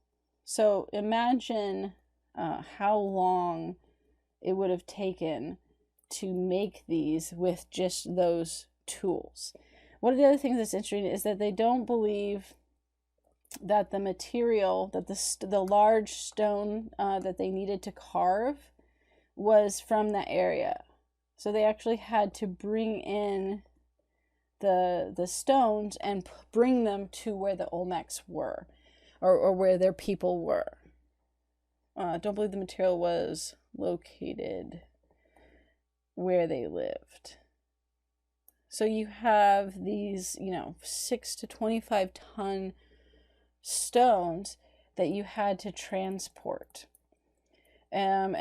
A: So imagine how long it would have taken to make these with just those tools. One of the other things that's interesting is that they don't believe that the material, that the large stone that they needed to carve was from that area. So they actually had to bring in the stones and bring them to where the Olmecs were, or where their people were. Don't believe the material was located where they lived. So you have these, 6 to 25 ton stones that you had to transport. And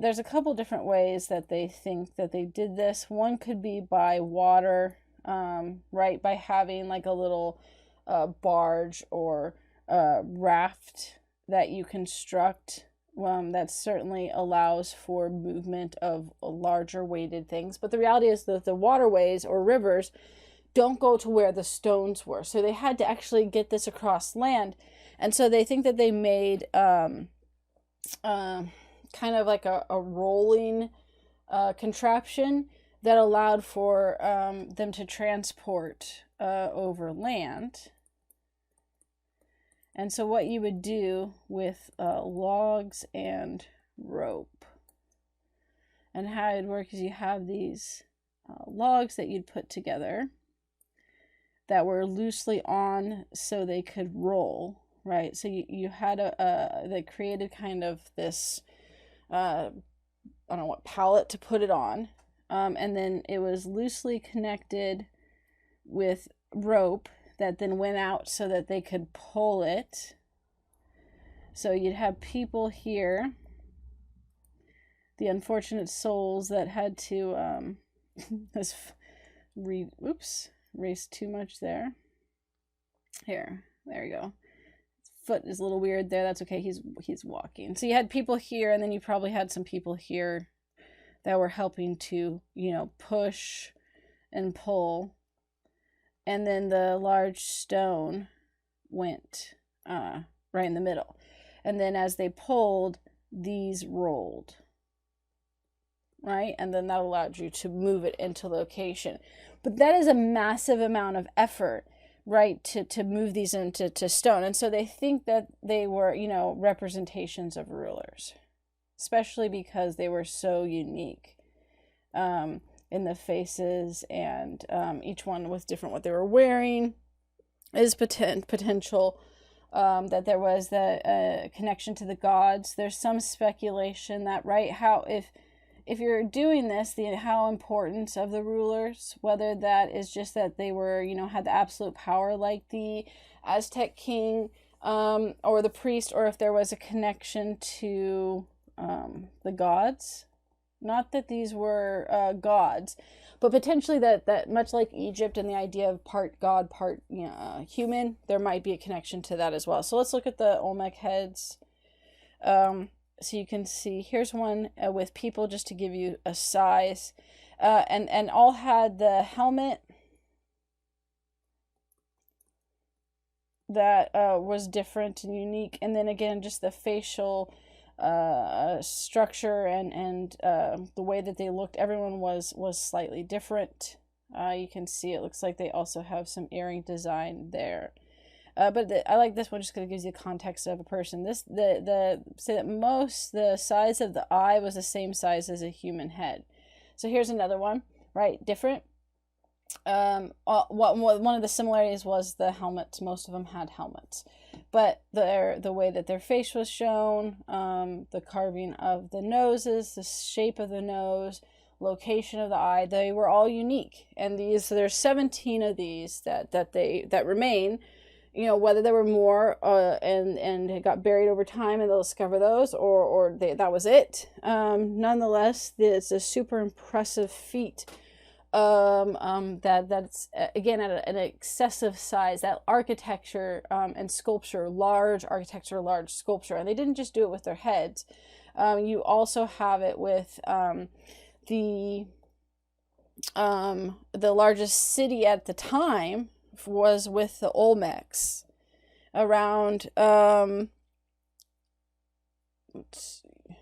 A: there's a couple different ways that they think that they did this. One could be by water, right? By having like a little barge or raft that you construct. That certainly allows for movement of larger weighted things. But the reality is that the waterways or rivers don't go to where the stones were. So they had to actually get this across land. And so they think that they made kind of like a rolling contraption that allowed for them to transport over land. And so what you would do with logs and rope, and how it would work is you have these logs that you'd put together that were loosely on so they could roll, right? So you had they created kind of this, I don't know what, pallet to put it on. And then it was loosely connected with rope that then went out so that they could pull it. So you'd have people here, the unfortunate souls that had to erase too much there. There you go. Foot is a little weird there. That's okay. He's walking. So you had people here, and then you probably had some people here that were helping to, push and pull. And then the large stone went right in the middle. And then as they pulled, these rolled, right? And then that allowed you to move it into location. But that is a massive amount of effort, right, to move these into stone. And so they think that they were, representations of rulers, especially because they were so unique. In the faces, and each one was different what they were wearing. Is potential that there was the connection to the gods. There's some speculation that, right, how if you're doing this, how important of the rulers, whether that is just that they were, had the absolute power like the Aztec king or the priest, or if there was a connection to the gods. Not that these were gods, but potentially that much like Egypt and the idea of part god, part human, there might be a connection to that as well. So let's look at the Olmec heads. So you can see here's one with people, just to give you a size, and all had the helmet that was different and unique, and then again just the facial structure and the way that they looked. Everyone was slightly different. You can see it looks like they also have some earring design there. But I like this one just because it gives you context of a person. Say that the size of the eye was the same size as a human head. So here's another one, right? Different. One of the similarities was the helmets. Most of them had helmets, but the way that their face was shown, the carving of the noses, the shape of the nose, location of the eye, they were all unique. And so there's 17 of these that remain. Whether there were more and it got buried over time and they'll discover those, or that was it. Nonetheless, it's a super impressive feat. That's again at an excessive size. That architecture and sculpture, large architecture, large sculpture, and they didn't just do it with their heads. You also have it with the largest city at the time was with the Olmecs around. Let's see.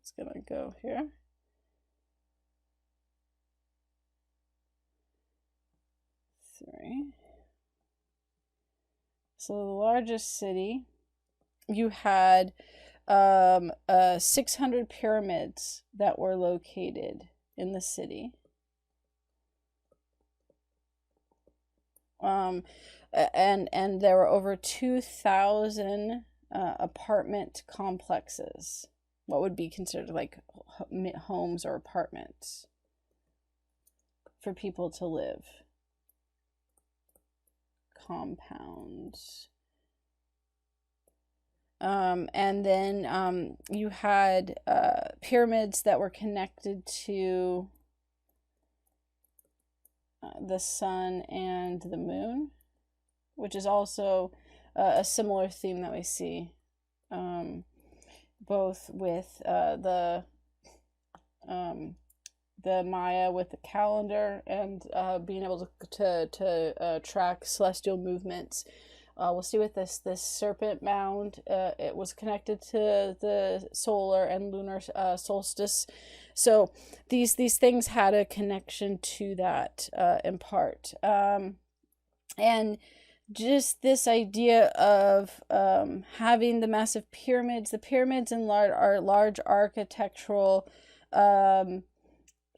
A: It's gonna go here. So the largest city, you had 600 pyramids that were located in the city. And there were over 2,000 apartment complexes, what would be considered like homes or apartments for people to live. Compounds. And then you had pyramids that were connected to the sun and the moon, which is also a similar theme that we see both with the Maya with the calendar and being able to track celestial movements. We'll see with this serpent mound, it was connected to the solar and lunar solstice. So these things had a connection to that in part. And just this idea of having the massive pyramids. The pyramids and large architectural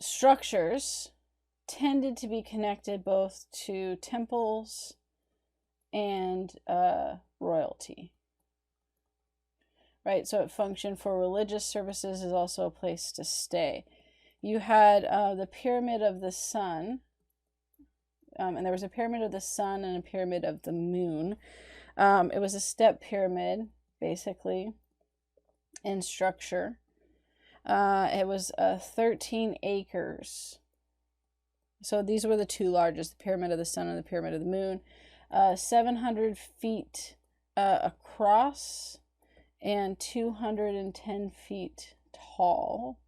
A: structures tended to be connected both to temples and royalty, right? So it functioned for religious services, is also a place to stay. You had the Pyramid of the Sun, and there was a Pyramid of the Sun and a Pyramid of the Moon. It was a step pyramid, basically, in structure. It was 13 acres. So these were the two largest, the Pyramid of the Sun and the Pyramid of the Moon. 700 feet across and 210 feet tall.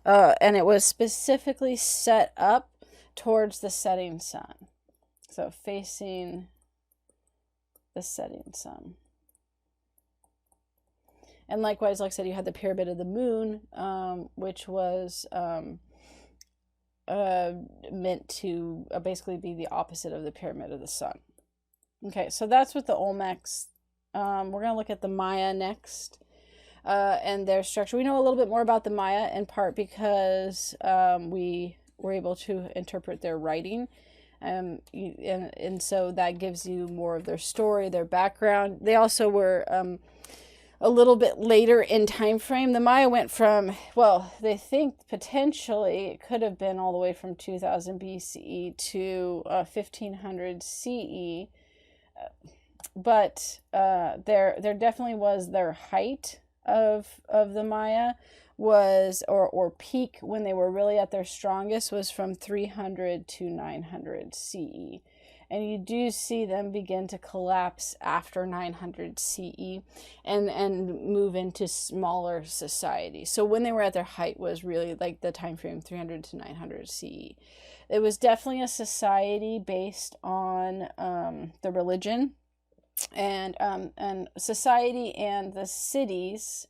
A: And it was specifically set up towards the setting sun. So facing the setting sun. And likewise, like I said, you had the Pyramid of the Moon, which was meant to basically be the opposite of the Pyramid of the Sun. Okay, so that's with the Olmecs. We're going to look at the Maya next and their structure. We know a little bit more about the Maya in part because we were able to interpret their writing. And so that gives you more of their story, their background. They also were a little bit later in time frame. The Maya went from, well, they think potentially it could have been all the way from 2000 BCE to 1500 CE, but there definitely was their height of the Maya was, or peak when they were really at their strongest, was from 300 to 900 CE. And you do see them begin to collapse after 900 CE and move into smaller societies. So when they were at their height was really like the time frame 300 to 900 CE. It was definitely a society based on the religion and society, and the cities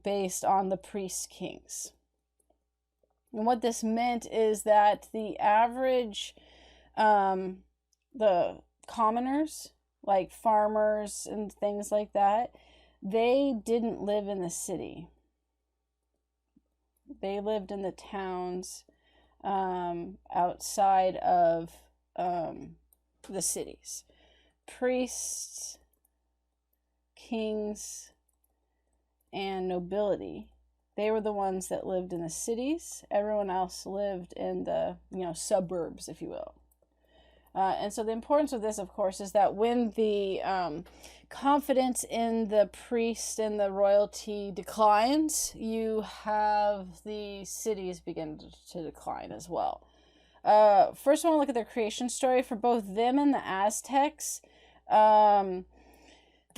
A: based on the priest kings. And what this meant is that the average the commoners, like farmers and things like that, they didn't live in the city. They lived in the towns outside of the cities. Priests, kings, and nobility, they were the ones that lived in the cities. Everyone else lived in the, suburbs, if you will. And so the importance of this, of course, is that when the confidence in the priest and the royalty declines, you have the cities begin to decline as well. First, I want to look at their creation story. For both them and the Aztecs, the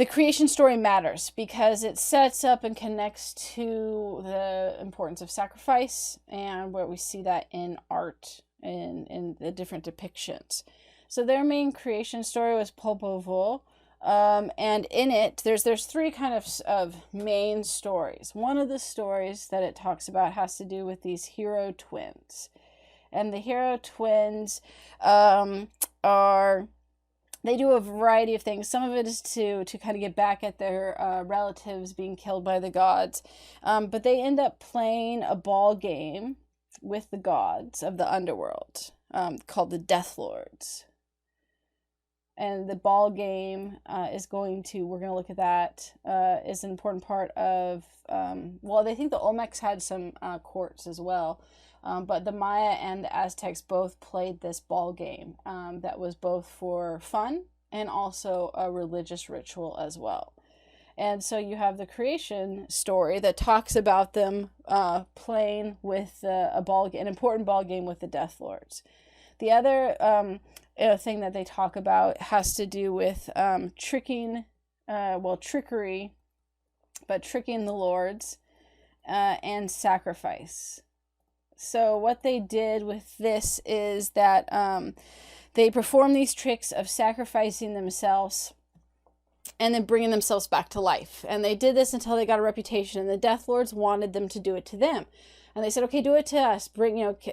A: creation story matters because it sets up and connects to the importance of sacrifice, and where we see that in art and in the different depictions. So their main creation story was Popol Vuh, and in it, there's three kind of main stories. One of the stories that it talks about has to do with these hero twins, and the hero twins are they do a variety of things. Some of it is to kind of get back at their relatives being killed by the gods. But they end up playing a ball game with the gods of the underworld called the Death Lords. And the ball game is we're going to look at that, is an important part of, they think the Olmecs had some courts as well. But the Maya and the Aztecs both played this ball game that was both for fun and also a religious ritual as well. And so you have the creation story that talks about them playing with an important ball game with the Death Lords. The other thing that they talk about has to do with trickery, but tricking the lords and sacrifice. So what they did with this is that they performed these tricks of sacrificing themselves and then bringing themselves back to life. And they did this until they got a reputation, and the Death Lords wanted them to do it to them. And they said, okay, do it to us,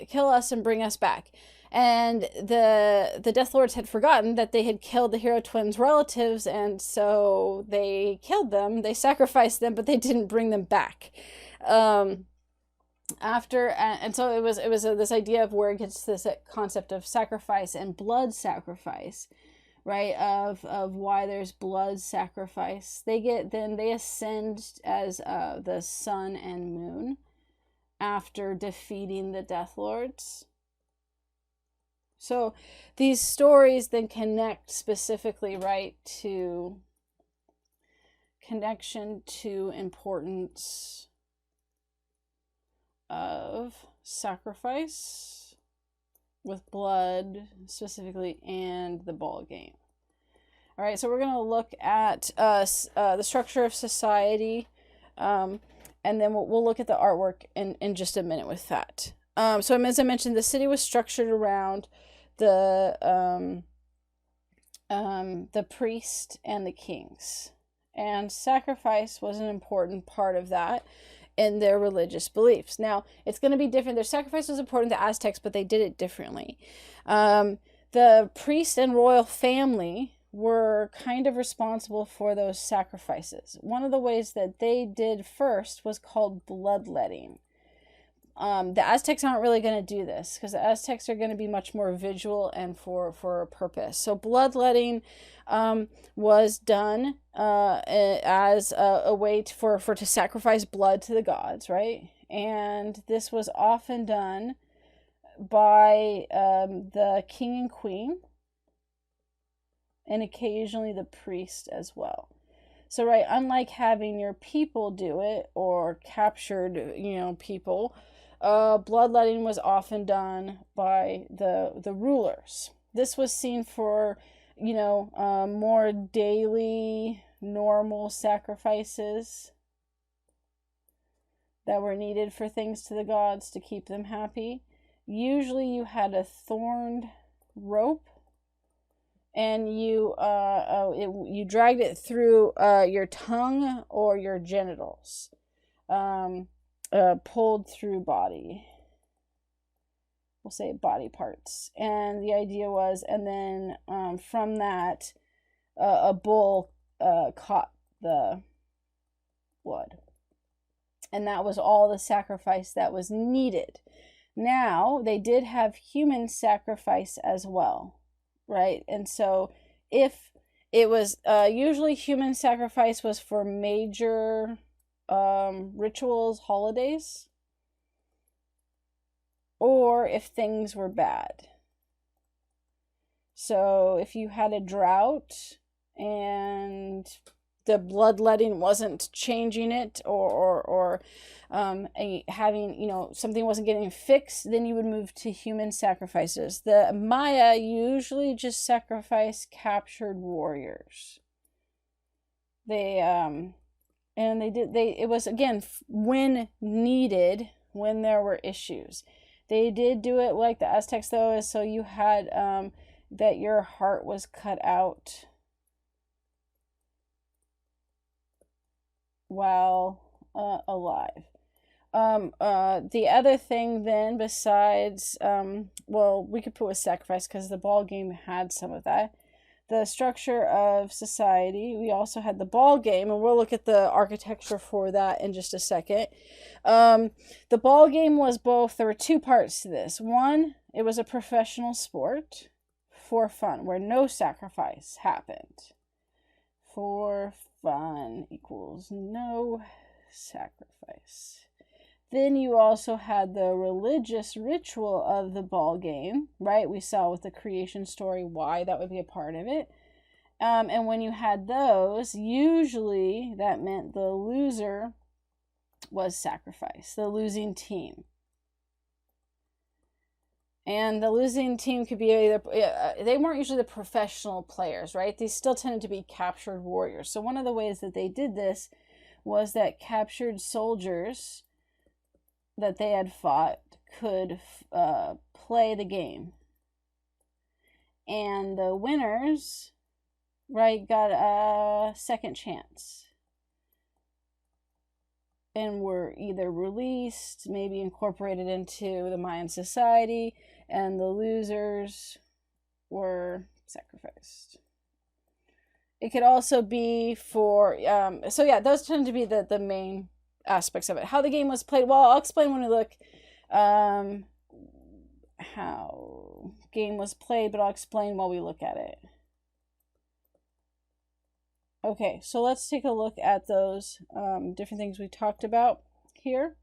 A: kill us and bring us back. And the Death Lords had forgotten that they had killed the hero twins' relatives, and so they killed them, they sacrificed them, but they didn't bring them back. And so it was this idea of where it gets to this concept of sacrifice and blood sacrifice, right? Of why there's blood sacrifice. They ascend as the sun and moon after defeating the Death Lords. So these stories then connect specifically, right, to connection to importance of sacrifice with blood specifically and the ball game. All right, so we're going to look at the structure of society, and then we'll look at the artwork in just a minute with that. So as I mentioned, the city was structured around the priest and the kings, and sacrifice was an important part of that in their religious beliefs. Now, it's going to be different. Their sacrifice was important to Aztecs, but they did it differently. The priest and royal family were kind of responsible for those sacrifices. One of the ways that they did first was called bloodletting. The Aztecs aren't really going to do this because the Aztecs are going to be much more visual and for a purpose. So bloodletting was done as a way to sacrifice blood to the gods, right? And this was often done by the king and queen, and occasionally the priest as well. So, right, unlike having your people do it or captured, people, bloodletting was often done by the rulers. This was seen for, more daily, normal sacrifices that were needed for things to the gods to keep them happy. Usually you had a thorned rope, and you dragged it through your tongue or your genitals. Pulled through body. We'll say body parts. And the idea was, and then from that, a bull caught the blood. And that was all the sacrifice that was needed. Now, they did have human sacrifice as well, right? And so if it was, usually human sacrifice was for major rituals, holidays, or if things were bad. So if you had a drought and the bloodletting wasn't changing it, or having, something wasn't getting fixed, then you would move to human sacrifices. The Maya usually just sacrificed captured warriors. It was, again, when needed, when there were issues. They did do it like the Aztecs, though, so you had that your heart was cut out while alive. The other thing then, besides, we could put with sacrifice because the ball game had some of that. the structure of society, we also had the ball game, and we'll look at the architecture for that in just a second. The ball game was both, there were two parts to this. One, it was a professional sport for fun, where no sacrifice happened. For fun equals no sacrifice. Then you also had the religious ritual of the ball game, right? We saw with the creation story why that would be a part of it. And when you had those, usually that meant the loser was sacrificed, the losing team. And the losing team could be either, they weren't usually the professional players, right? These still tended to be captured warriors. So one of the ways that they did this was that captured soldiers that they had fought could play the game. And the winners, right, got a second chance. And were either released, maybe incorporated into the Mayan society, and the losers were sacrificed. It could also be for, so yeah, those tend to be the main aspects of it. How the game was played, well, I'll explain when we look how game was played, but I'll explain while we look at it. Okay, so let's take a look at those different things we talked about here.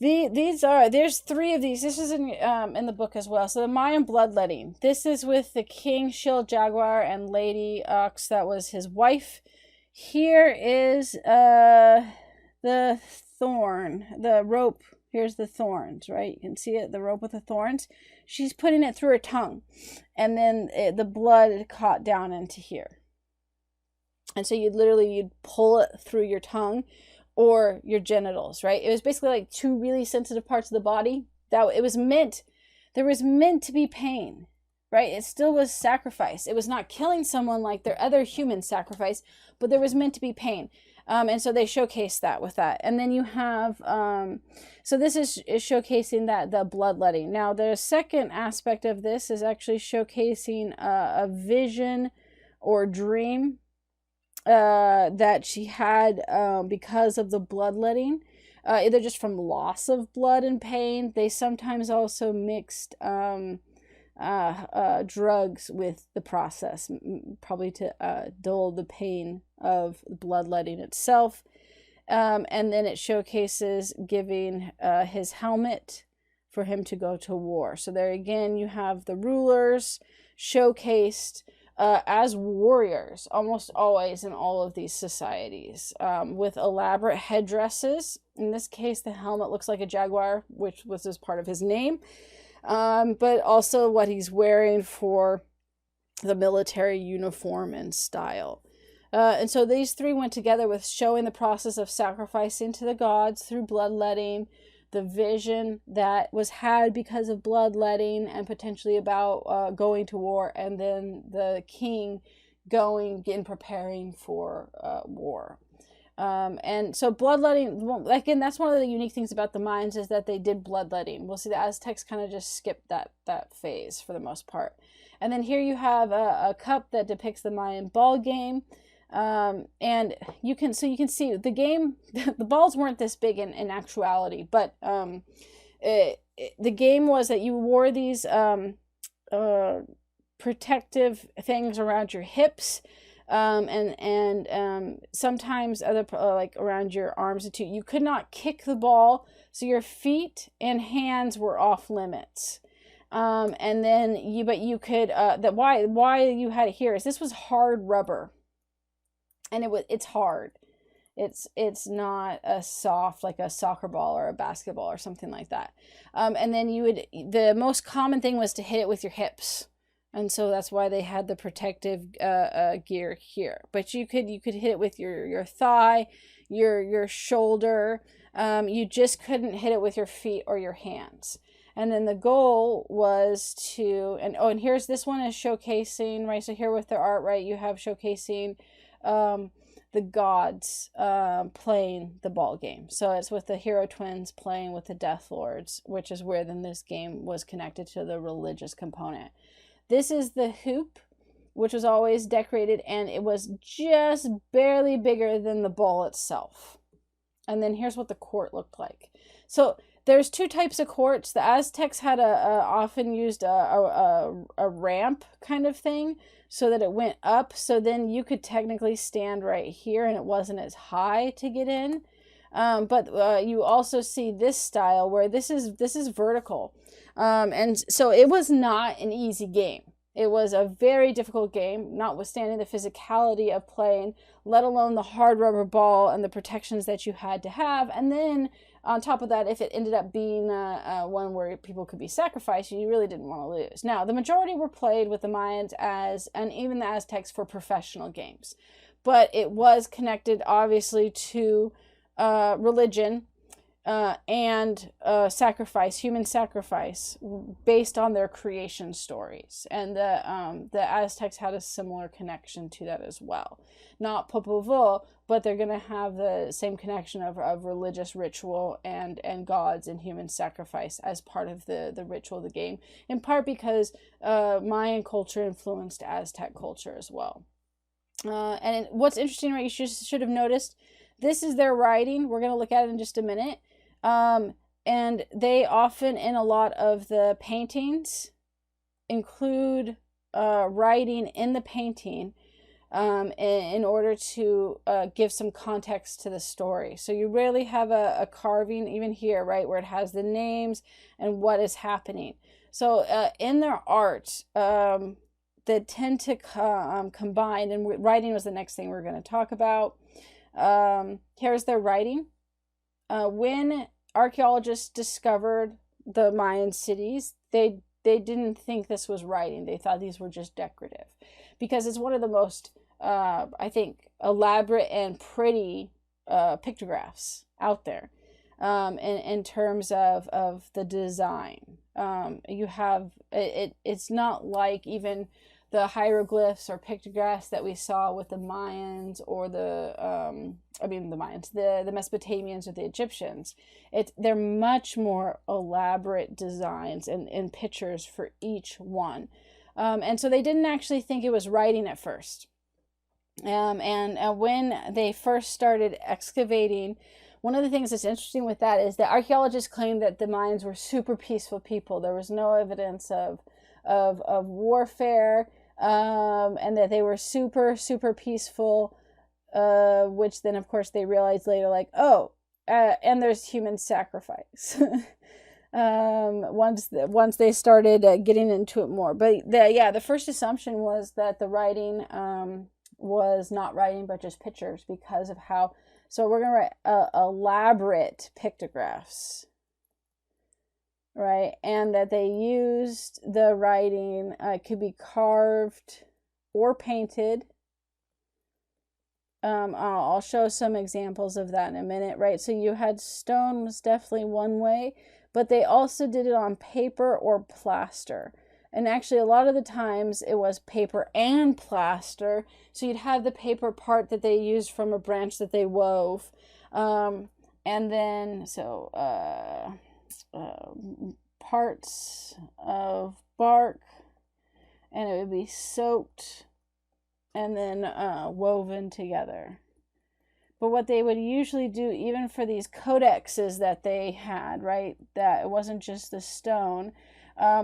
A: There's three of these. This is in the book as well. So the Mayan Bloodletting. This is with the king, shield, jaguar, and lady ox. That was his wife. Here is the thorn, the rope. Here's the thorns, right? You can see it, the rope with the thorns. She's putting it through her tongue. And then the blood caught down into here. And so you'd pull it through your tongue or your genitals, right? It was basically like two really sensitive parts of the body. There was meant to be pain, right? It still was sacrifice. It was not killing someone like their other human sacrifice, but there was meant to be pain. And so they showcase that with that. And then you have, so this is showcasing that, the bloodletting. Now, the second aspect of this is actually showcasing a vision or dream that she had because of the bloodletting, either just from loss of blood and pain. They sometimes also mixed drugs with the process, probably to dull the pain of bloodletting itself. And then it showcases giving his helmet for him to go to war. So there again, you have the rulers showcased as warriors, almost always in all of these societies, with elaborate headdresses. In this case, the helmet looks like a jaguar, which was as part of his name, but also what he's wearing for the military uniform and style. And so these three went together with showing the process of sacrificing to the gods through bloodletting, the vision that was had because of bloodletting and potentially about going to war, and then the king going and preparing for war. And so bloodletting, again, that's one of the unique things about the Mayans, is that they did bloodletting. We'll see the Aztecs kind of just skipped that phase for the most part. And then here you have a cup that depicts the Mayan ball game. And you can see the game, the balls weren't this big in actuality, but the game was that you wore these protective things around your hips, and sometimes other like around your arms too. You could not kick the ball, so your feet and hands were off limits. And then you could why you had it here is this was hard rubber. And it's hard. It's not a soft, like a soccer ball or a basketball or something like that. And then the most common thing was to hit it with your hips. And so that's why they had the protective gear here. But you could hit it with your thigh, your shoulder. You just couldn't hit it with your feet or your hands. And then the goal was to, and here's, this one is showcasing, right? So here with their art, right, you have showcasing the gods playing the ball game. So it's with the hero twins playing with the death lords, which is where then this game was connected to the religious component. This is the hoop which was always decorated, and it was just barely bigger than the ball itself. And then here's what the court looked like. So there's two types of courts. The Aztecs had often used a ramp kind of thing so that it went up. So then you could technically stand right here and it wasn't as high to get in. But you also see this style where this is vertical. And so it was not an easy game. It was a very difficult game, notwithstanding the physicality of playing, let alone the hard rubber ball and the protections that you had to have. And then on top of that, if it ended up being one where people could be sacrificed, you really didn't want to lose. Now, the majority were played with the Mayans and even the Aztecs for professional games. But it was connected, obviously, to religion and sacrifice, human sacrifice, based on their creation stories. And the Aztecs had a similar connection to that as well. Not Popova, but they're going to have the same connection of religious ritual and gods and human sacrifice as part of the ritual of the game, in part because Mayan culture influenced Aztec culture as well. And what's interesting, right, you should have noticed, this is their writing. We're going to look at it in just a minute. And they often, in a lot of the paintings, include writing in the painting in order to give some context to the story. So you rarely have a carving, even here, right, where it has the names and what is happening. So in their art, they tend to combine, and writing was the next thing we're going to talk about. Here's their writing. When archaeologists discovered the Mayan cities, they didn't think this was writing. They thought these were just decorative, because it's one of the most, I think, elaborate and pretty pictographs out there in terms of the design. You have, it's not like even the hieroglyphs or pictographs that we saw with the Mayans or the Mesopotamians or the Egyptians. They're much more elaborate designs and pictures for each one. And so they didn't actually think it was writing at first. And when they first started excavating, one of the things that's interesting with that is that archaeologists claim that the Mayans were super peaceful people. There was no evidence of warfare, and that they were super, super peaceful, which then, of course, they realized later, like, and there's human sacrifice. Once they started getting into it more. But the first assumption was that the writing was not writing, but just pictures, because of how. So we're going to write elaborate pictographs, right? And that they used the writing, could be carved or painted. I'll show some examples of that in a minute, right? So you had stone was definitely one way, but they also did it on paper or plaster. And actually, a lot of the times it was paper and plaster. So you'd have the paper part that they used from a branch that they wove. And then, parts of bark, and it would be soaked and then woven together. But what they would usually do, even for these codexes that they had, right, that it wasn't just the stone,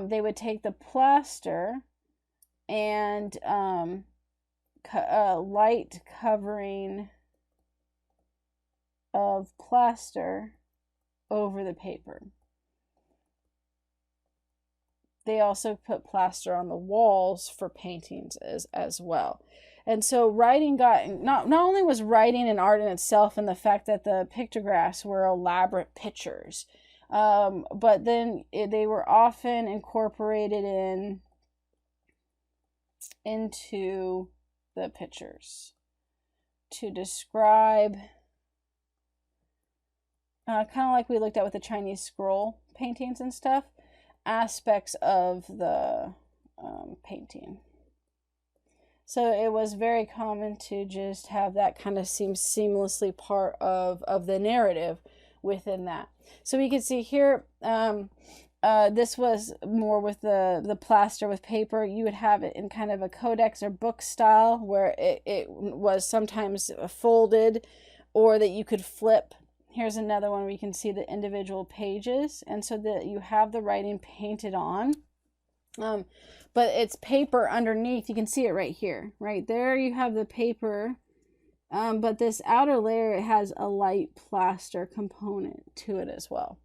A: they would take the plaster and light covering of plaster over the paper. They also put plaster on the walls for paintings as well. And so writing got, not only was writing an art in itself, and the fact that the pictographs were elaborate pictures, but then they were often incorporated into the pictures to describe, kind of like we looked at with the Chinese scroll paintings and stuff, aspects of the painting. So it was very common to just have that kind of seem seamlessly part of the narrative within that. So we can see here, this was more with the plaster with paper. You would have it in kind of a codex or book style where it was sometimes folded, or that you could flip. Here's another one where you can see the individual pages, and so that you have the writing painted on. But it's paper underneath. You can see it right here. Right there you have the paper. But this outer layer, it has a light plaster component to it as well.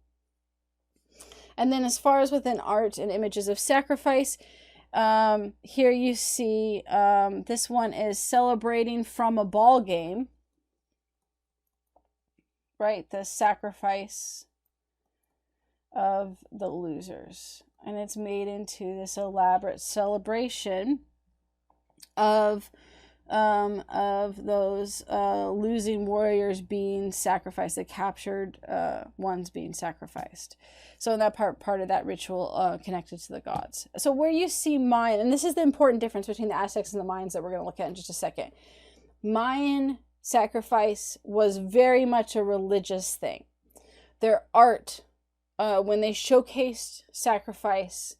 A: And then as far as within art and images of sacrifice, here you see this one is celebrating from a ball game. Right? The sacrifice of the losers. And it's made into this elaborate celebration of those losing warriors being sacrificed, the captured ones being sacrificed. So in that part of that ritual connected to the gods. So where you see Mayan, and this is the important difference between the Aztecs and the Mayans that we're going to look at in just a second. Mayan sacrifice was very much a religious thing. Their art, when they showcased sacrifice,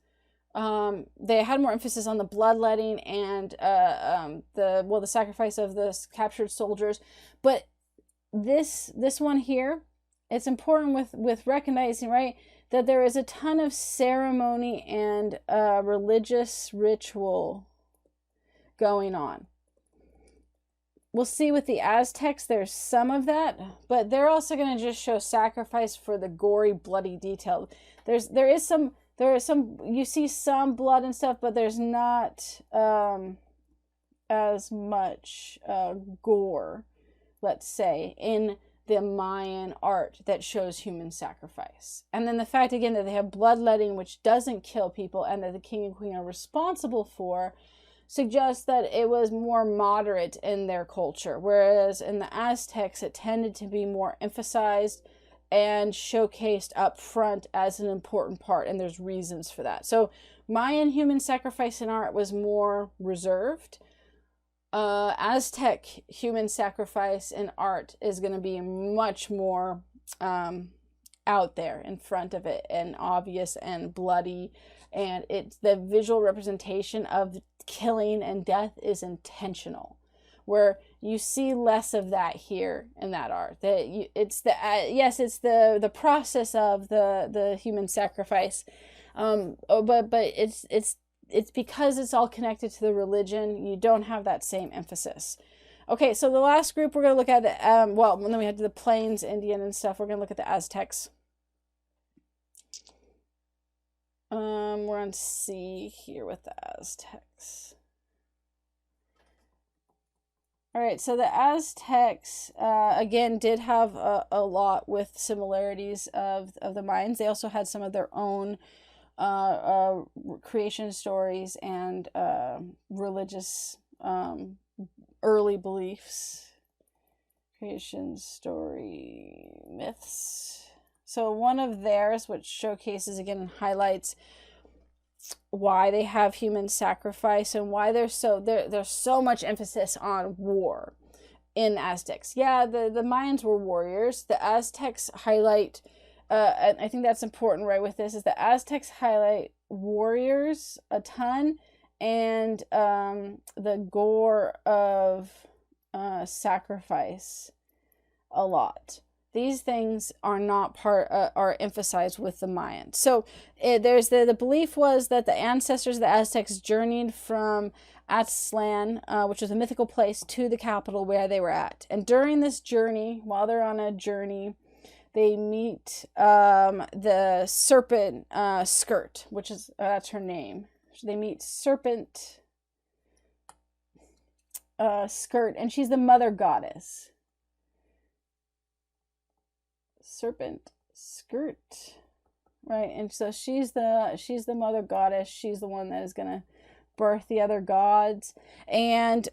A: they had more emphasis on the bloodletting and the sacrifice of the captured soldiers. But this one here, it's important with recognizing, right, that there is a ton of ceremony and religious ritual going on. We'll see with the Aztecs, there's some of that, but they're also going to just show sacrifice for the gory, bloody detail. There is some, you see some blood and stuff, but there's not as much gore, let's say, in the Mayan art that shows human sacrifice. And then the fact, again, that they have bloodletting, which doesn't kill people, and that the king and queen are responsible for, suggests that it was more moderate in their culture, whereas in the Aztecs it tended to be more emphasized and showcased up front as an important part, and there's reasons for that. So Mayan human sacrifice in art was more reserved. Aztec human sacrifice in art is going to be much more out there in front of it, and obvious and bloody, and it's the visual representation of killing and death is intentional, where you see less of that here in that art. It's the process of the human sacrifice, but it's because it's all connected to the religion. You don't have that same emphasis. Okay, so the last group we're going to look at then we had the Plains Indian and stuff. We're going to look at the Aztecs. We're on C here with the Aztecs. All right, so the Aztecs, again, did have a lot with similarities of the Mayans. They also had some of their own creation stories and religious early beliefs. Creation story myths. So one of theirs, which showcases again and highlights why they have human sacrifice and why there's so much emphasis on war in Aztecs. Yeah, the Mayans were warriors. The Aztecs highlight, and I think that's important right with this, is the Aztecs highlight warriors a ton, and the gore of sacrifice a lot. These things are not are emphasized with the Mayans. So there's the belief was that the ancestors of the Aztecs journeyed from Aztlan, which was a mythical place, to the capital where they were at. And during this journey, while they're on a journey, they meet the serpent Skirt, which is that's her name. They meet Serpent Skirt, and she's the mother goddess. Serpent Skirt, right? And so she's the mother goddess. She's the one that is gonna birth the other gods, and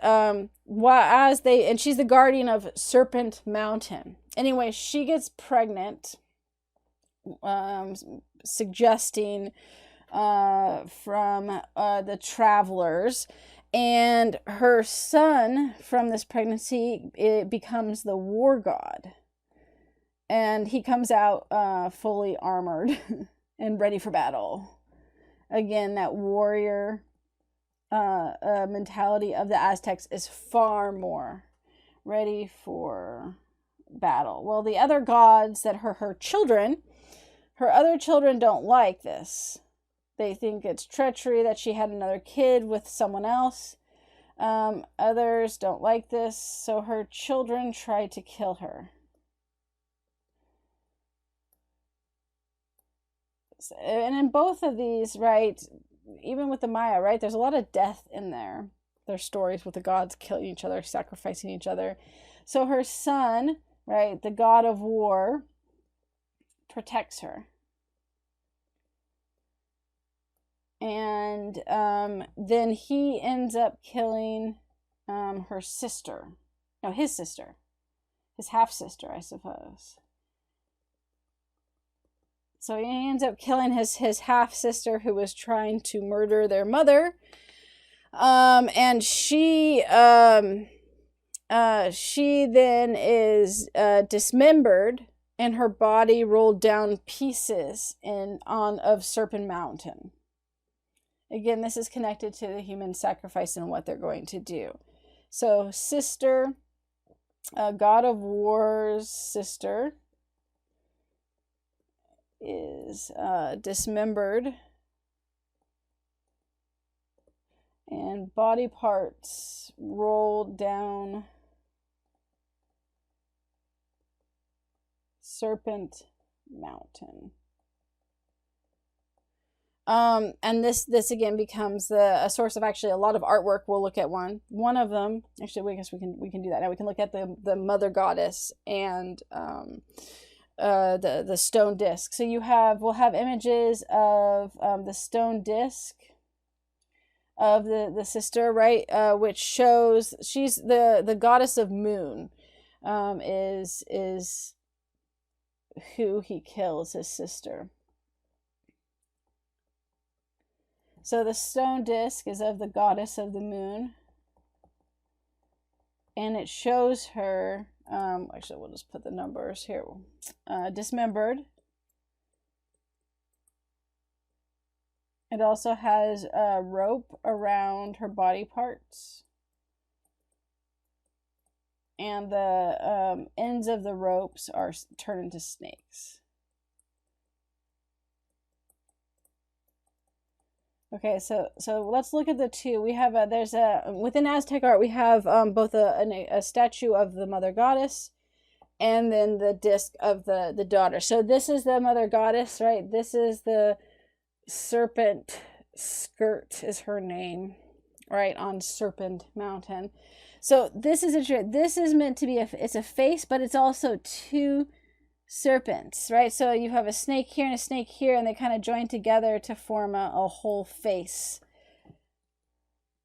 A: she's the guardian of Serpent Mountain. Anyway, she gets pregnant, suggesting from the travelers, and her son from this pregnancy, it becomes the war god. And he comes out fully armored and ready for battle. Again, that warrior mentality of the Aztecs is far more ready for battle. Well, the other gods that her other children don't like this. They think it's treachery that she had another kid with someone else. Others don't like this, so her children try to kill her. And in both of these, right, even with the Maya, right, there's a lot of death in there. There's stories with the gods killing each other, sacrificing each other. So her son, right, the god of war, protects her. And then he ends up killing her sister. No, his sister. His half-sister, I suppose. So he ends up killing his half-sister who was trying to murder their mother. And she then is dismembered and her body rolled down pieces of Serpent Mountain. Again, this is connected to the human sacrifice and what they're going to do. So sister, god of war's sister, is dismembered and body parts rolled down Serpent Mountain. And this again becomes a source of actually a lot of artwork. We'll look at one of them. Actually, I guess we can do that now. We can look at the mother goddess and the stone disc. So we'll have images of the stone disc of the sister, right? Which shows she's the goddess of moon, is who he kills, his sister. So the stone disc is of the goddess of the moon, and it shows her. Actually, we'll just put the numbers here. Dismembered. It also has a rope around her body parts. And the ends of the ropes are turned into snakes. Okay, so let's look at the two. We have within Aztec art we have both a statue of the mother goddess and then the disc of the daughter. So this is the mother goddess, right? This is the serpent skirt is her name, right, on Serpent Mountain. So this is interesting. This is meant to be it's a face, but it's also two serpents, right? So you have a snake here and a snake here, and they kind of join together to form a whole face.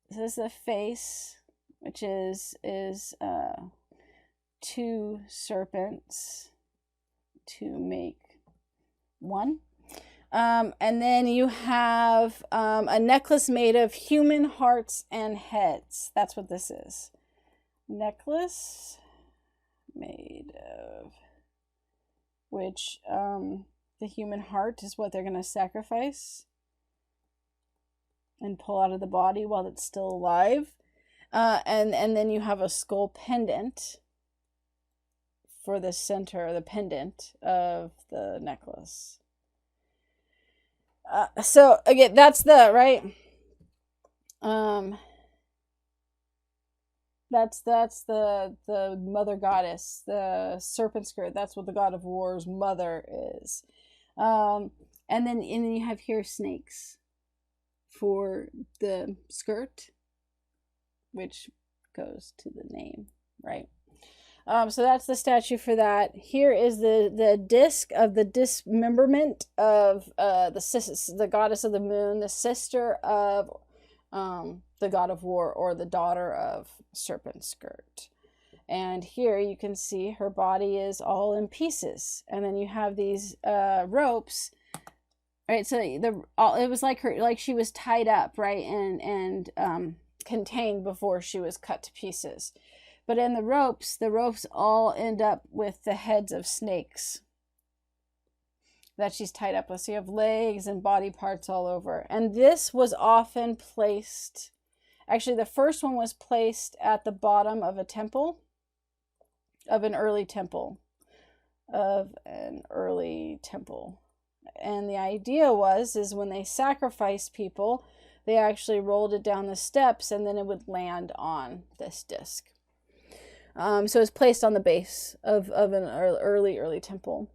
A: This is the face, which is two serpents to make one. And then you have a necklace made of human hearts and heads. That's what this is. Necklace made of which the human heart is what they're going to sacrifice and pull out of the body while it's still alive. And then you have a skull pendant for the center, the pendant of the necklace. So again, that's the right. That's the mother goddess, the serpent skirt. That's what the god of war's mother is. And then you have here snakes for the skirt, which goes to the name, right? So that's the statue for that. Here is the disc of the dismemberment of the goddess of the moon, the sister of the god of war, or the daughter of serpent skirt. And here you can see her body is all in pieces, and then you have these ropes, right? So it was like she was tied up, right, and contained before she was cut to pieces. But in the ropes all end up with the heads of snakes. that she's tied up with. So you have legs and body parts all over. And this was often placed, actually the first one was placed at the bottom of a temple, of an early temple. And the idea is when they sacrificed people, they actually rolled it down the steps and then it would land on this disc. So it's placed on the base of an early temple.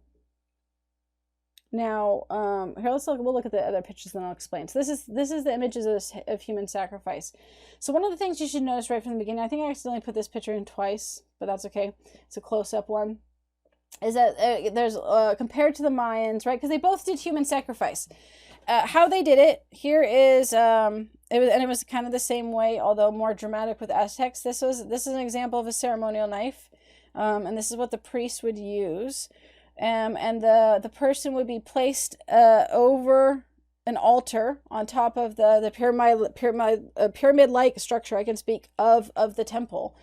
A: Now, here we'll look at the other pictures and I'll explain. So this is the images of human sacrifice. So one of the things you should notice right from the beginning, I think I accidentally put this picture in twice, but that's okay. It's a close-up one. Is that there's compared to the Mayans, right? Because they both did human sacrifice. How they did it here is it was kind of the same way, although more dramatic with Aztecs. This is an example of a ceremonial knife, and this is what the priest would use. And the person would be placed over an altar on top of the pyramid-like structure, I can speak, of the temple.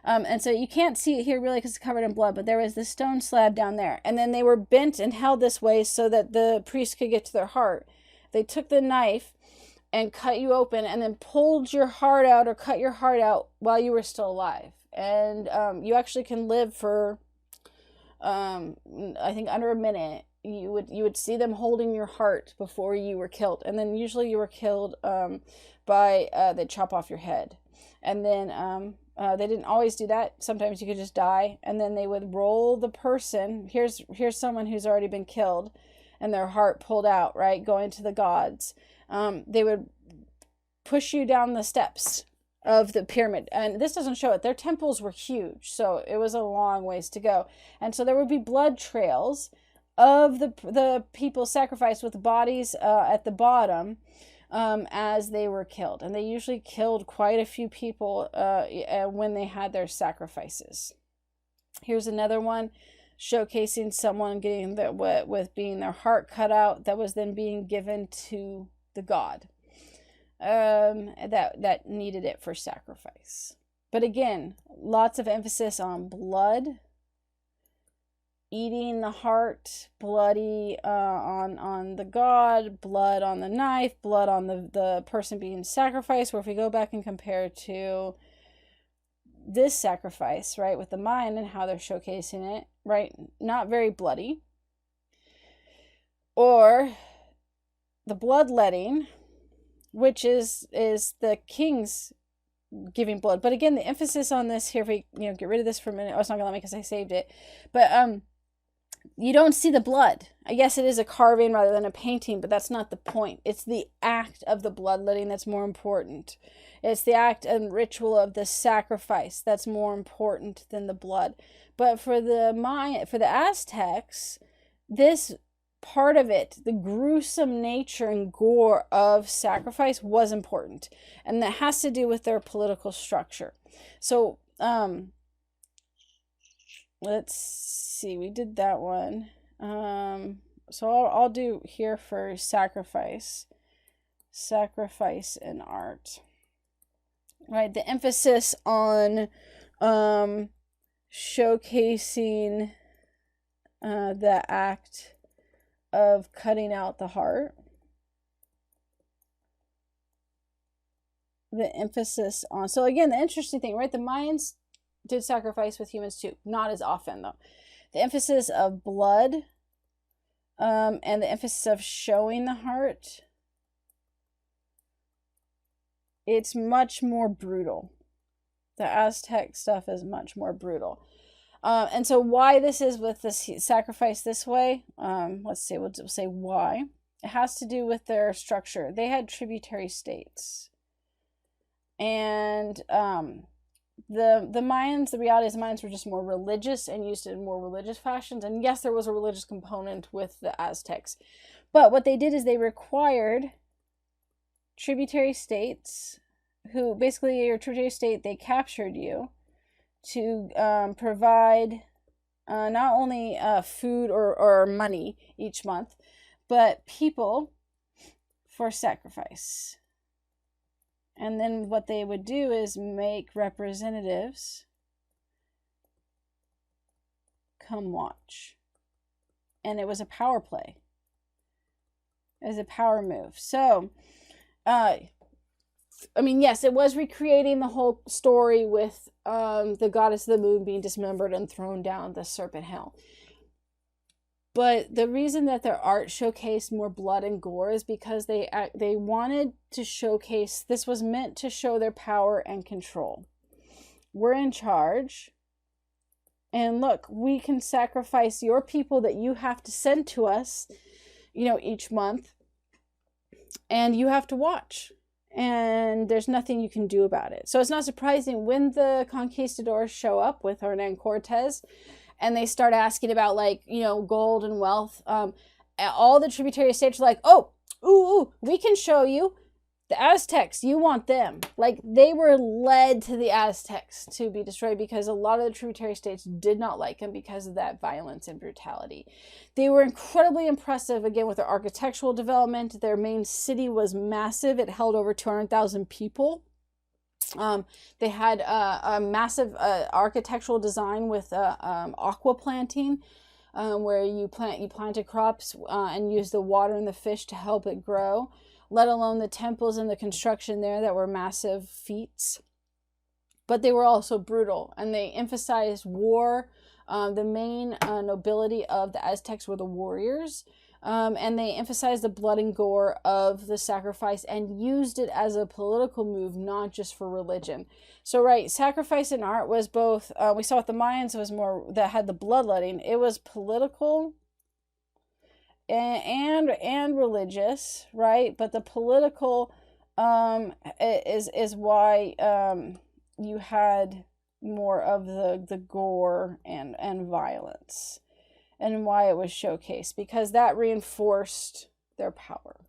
A: And so you can't see it here really because it's covered in blood, but there was this stone slab down there. And then they were bent and held this way so that the priest could get to their heart. They took the knife and cut you open and then pulled your heart out or cut your heart out while you were still alive. And you actually can live for... I think under a minute. You would see them holding your heart before you were killed, and then usually you were killed by they'd chop off your head, and then they didn't always do that. Sometimes you could just die, and then they would roll the person. Here's someone who's already been killed, and their heart pulled out, right, going to the gods. They would push you down the steps of the pyramid, and this doesn't show it. Their temples were huge, so it was a long ways to go, and so there would be blood trails of the people sacrificed with bodies at the bottom as they were killed, and they usually killed quite a few people when they had their sacrifices. Here's another one showcasing someone getting with being their heart cut out that was then being given to the god that needed it for sacrifice. But again, lots of emphasis on blood, eating the heart, bloody on the god, blood on the knife, blood on the person being sacrificed. Where if we go back and compare to this sacrifice, right, with the Mayan and how they're showcasing it, right, not very bloody. Or the bloodletting, which is the kings giving blood. But again, the emphasis on this here, if we get rid of this for a minute. Oh, it's not gonna let me because I saved it. But you don't see the blood. I guess it is a carving rather than a painting, but that's not the point. It's the act of the bloodletting that's more important. It's the act and ritual of the sacrifice that's more important than the blood. But for the Aztecs, this part of it, the gruesome nature and gore of sacrifice, was important, and that has to do with their political structure. So let's see, we did that one. So I'll do here for sacrifice and art, right? The emphasis on showcasing the act of cutting out the heart. The emphasis on, so again, the interesting thing, right? The Mayans did sacrifice with humans too, not as often though. The emphasis of blood, and the emphasis of showing the heart, it's much more brutal. The Aztec stuff is much more brutal. And so why this is with this sacrifice this way, let's see, we'll say why. It has to do with their structure. They had tributary states. And the Mayans, the reality is the Mayans were just more religious and used it in more religious fashions. And yes, there was a religious component with the Aztecs. But what they did is they required tributary states, who basically, your tributary state, they captured you, to provide not only food or money each month, but people for sacrifice. And then what they would do is make representatives come watch. And it was a power play. as a power move. So, I mean, yes, it was recreating the whole story with the goddess of the moon being dismembered and thrown down the serpent hill. But the reason that their art showcased more blood and gore is because they wanted to showcase, this was meant to show their power and control. We're in charge. And look, we can sacrifice your people that you have to send to us, you know, each month. And you have to watch. And there's nothing you can do about it. So it's not surprising when the conquistadors show up with Hernan Cortez and they start asking about, like, you know, gold and wealth. All the tributary states are like, oh, ooh, we can show you. The Aztecs, you want them. Like, they were led to the Aztecs to be destroyed because a lot of the tributary states did not like them because of that violence and brutality. They were incredibly impressive, again, with their architectural development. Their main city was massive. It held over 200,000 people. They had a massive architectural design with aqua planting, where you planted crops and used the water and the fish to help it grow. Let alone the temples and the construction there that were massive feats. But they were also brutal, and they emphasized war. The main nobility of the Aztecs were the warriors, and they emphasized the blood and gore of the sacrifice and used it as a political move, not just for religion. So, right, sacrifice in art was both, we saw with the Mayans, it was more, that had the bloodletting. It was political and religious, right? But the political is why you had more of the gore and violence, and why it was showcased, because that reinforced their power.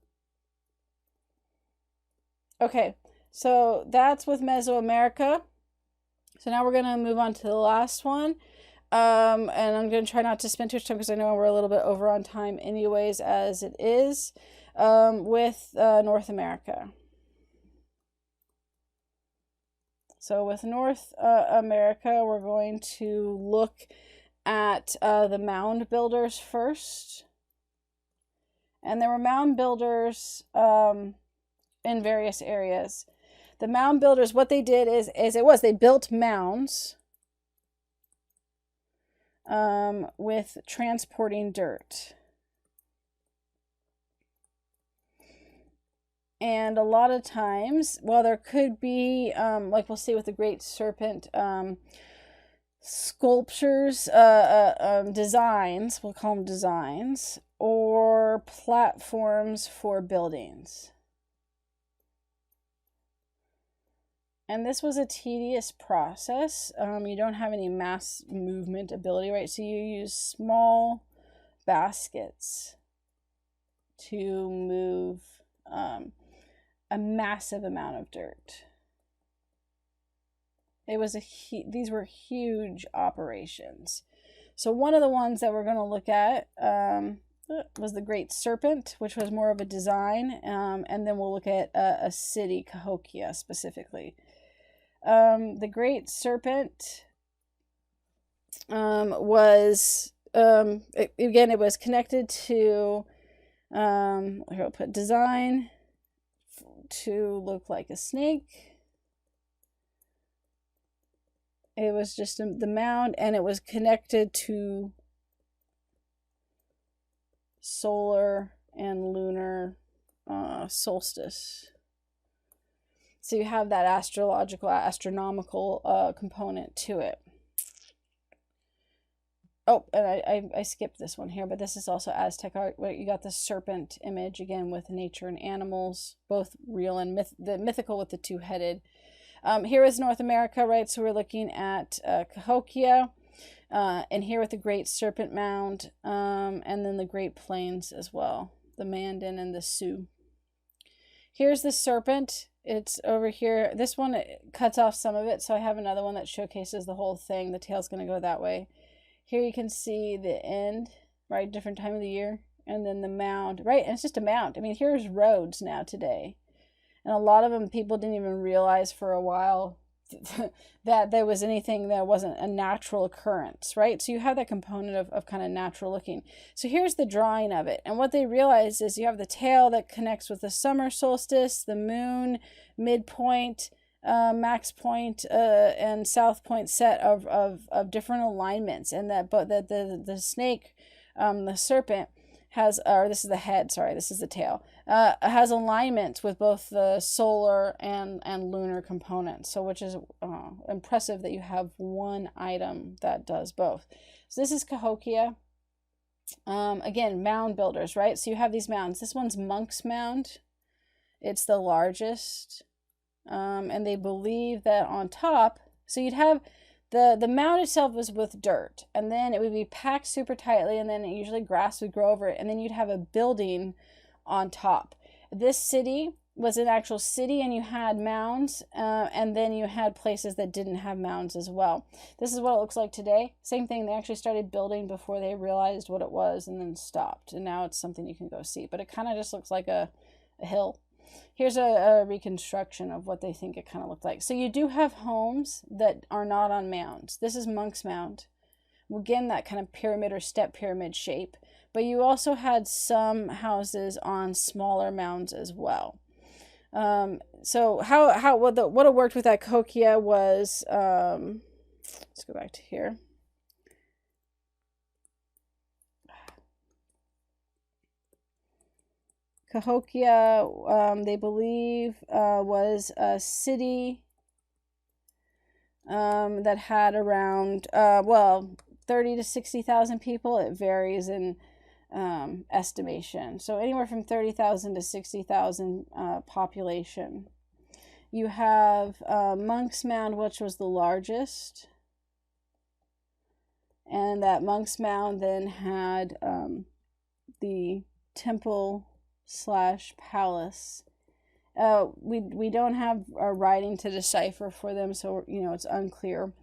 A: Okay, so that's with Mesoamerica. So now we're going to move on to the last one. And I'm going to try not to spend too much time because I know we're a little bit over on time anyways as it is, with North America. So with North America, we're going to look at the Mound Builders first. And there were Mound Builders in various areas. The Mound Builders, what they did is they built mounds with transporting dirt. And a lot of times, well, there could be, like we'll see with the Great Serpent, sculptures, designs, we'll call them designs, or platforms for buildings. And this was a tedious process. You don't have any mass movement ability, right? So you use small baskets to move a massive amount of dirt. It was these were huge operations. So one of the ones that we're going to look at was the Great Serpent, which was more of a design, and then we'll look at a city, Cahokia, specifically. The Great Serpent was, again, it was connected to, here I'll put design to look like a snake. It was just the mound, and it was connected to solar and lunar solstice. So you have that astronomical component to it. Oh, and I skipped this one here, but this is also Aztec art, where you got the serpent image, again, with nature and animals, both real and the mythical with the two-headed. Here is North America, right? So we're looking at Cahokia, and here with the Great Serpent Mound, and then the Great Plains as well, the Mandan and the Sioux. Here's the serpent. It's over here. This one, it cuts off some of it, so I have another one that showcases the whole thing. The tail's going to go that way. Here you can see the end, right? Different time of the year. And then the mound, right? And it's just a mound. I mean, here's roads now today. And a lot of them people didn't even realize for a while that there was anything that wasn't a natural occurrence, right? So you have that component of kind of natural looking. So here's the drawing of it. And what they realized is you have the tail that connects with the summer solstice, the moon, midpoint, max point, and south point set of different alignments. And that, but the snake, the serpent, has, or this is the head, sorry, this is the tail, has alignments with both the solar and lunar components. So which is impressive that you have one item that does both. So this is Cahokia. Again, mound builders, right? So you have these mounds. This one's Monk's Mound. It's the largest. And they believe that on top, so you'd have the mound itself was with dirt, and then it would be packed super tightly, and then usually grass would grow over it, and then you'd have a building on top. This city was an actual city, and you had mounds, and then you had places that didn't have mounds as well. This is what it looks like today. Same thing, they actually started building before they realized what it was and then stopped, and now it's something you can go see, but it kind of just looks like a hill. Here's a reconstruction of what they think it kind of looked like. So you do have homes that are not on mounds. This is Monk's Mound. Again, that kind of pyramid or step pyramid shape. But you also had some houses on smaller mounds as well. So what it worked with that Cahokia was, let's go back to here. Cahokia, they believe, was a city that had around, 30 to 60,000 people. It varies in estimation. So anywhere from 30,000 to 60,000 population. You have Monk's Mound, which was the largest. And that Monk's Mound then had the temple / palace. We don't have a writing to decipher for them, so it's unclear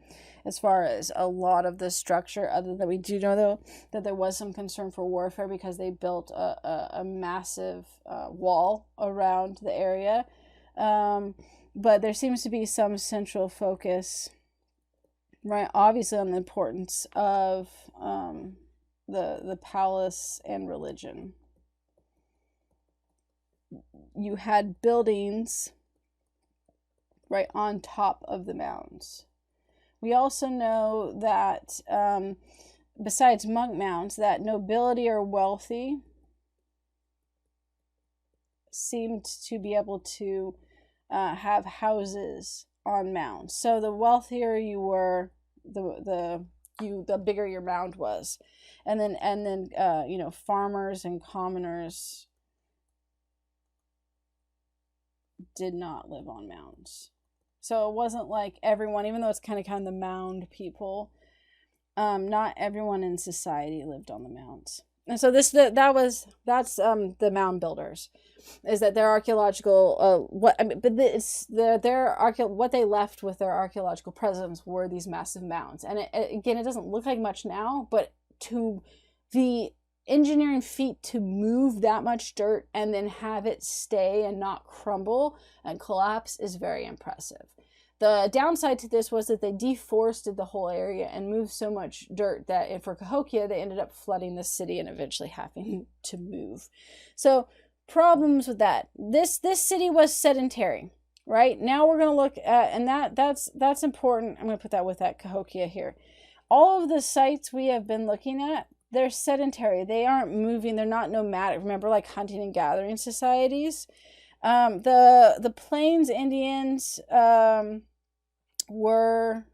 A: as far as a lot of the structure, other than we do know though that there was some concern for warfare because they built a massive wall around the area, but there seems to be some central focus, right, obviously on the importance of the palace and religion. You had buildings right on top of the mounds. We also know that besides monk mounds, that nobility or wealthy seemed to be able to have houses on mounds. So the wealthier you were, the bigger your mound was, and then farmers and commoners did not live on mounds. So it wasn't like everyone, even though it's kind of the mound people, not everyone in society lived on the mounds. And so that's the mound builders, is that their archaeological what they left with their archaeological presence were these massive mounds. And it doesn't look like much now, but to the engineering feat to move that much dirt and then have it stay and not crumble and collapse is very impressive. The downside to this was that they deforested the whole area and moved so much dirt that for Cahokia they ended up flooding the city and eventually having to move. So problems with that. This city was sedentary, right? Now we're going to look at, and that's important. I'm going to put that with that Cahokia here. All of the sites we have been looking at, they're sedentary. They aren't moving. They're not nomadic. Remember, like hunting and gathering societies. The Plains Indians were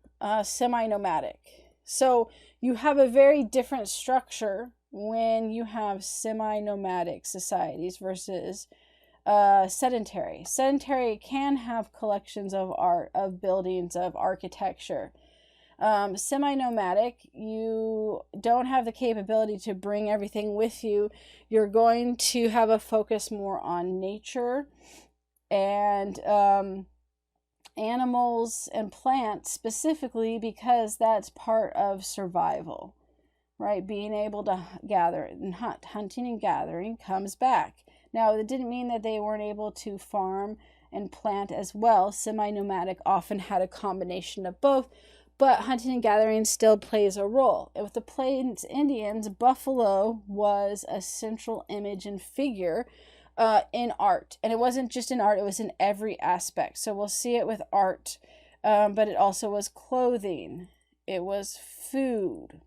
A: semi-nomadic. So you have a very different structure when you have semi-nomadic societies versus sedentary. Sedentary can have collections of art, of buildings, of architecture. Semi-nomadic, you don't have the capability to bring everything with you. You're going to have a focus more on nature and animals and plants specifically, because that's part of survival, right? Being able to gather and hunt. Hunting and gathering comes back. Now, it didn't mean that they weren't able to farm and plant as well. Semi-nomadic often had a combination of both, but hunting and gathering still plays a role. With the Plains Indians, buffalo was a central image and figure in art. And it wasn't just in art, it was in every aspect. So we'll see it with art, but it also was clothing. It was food.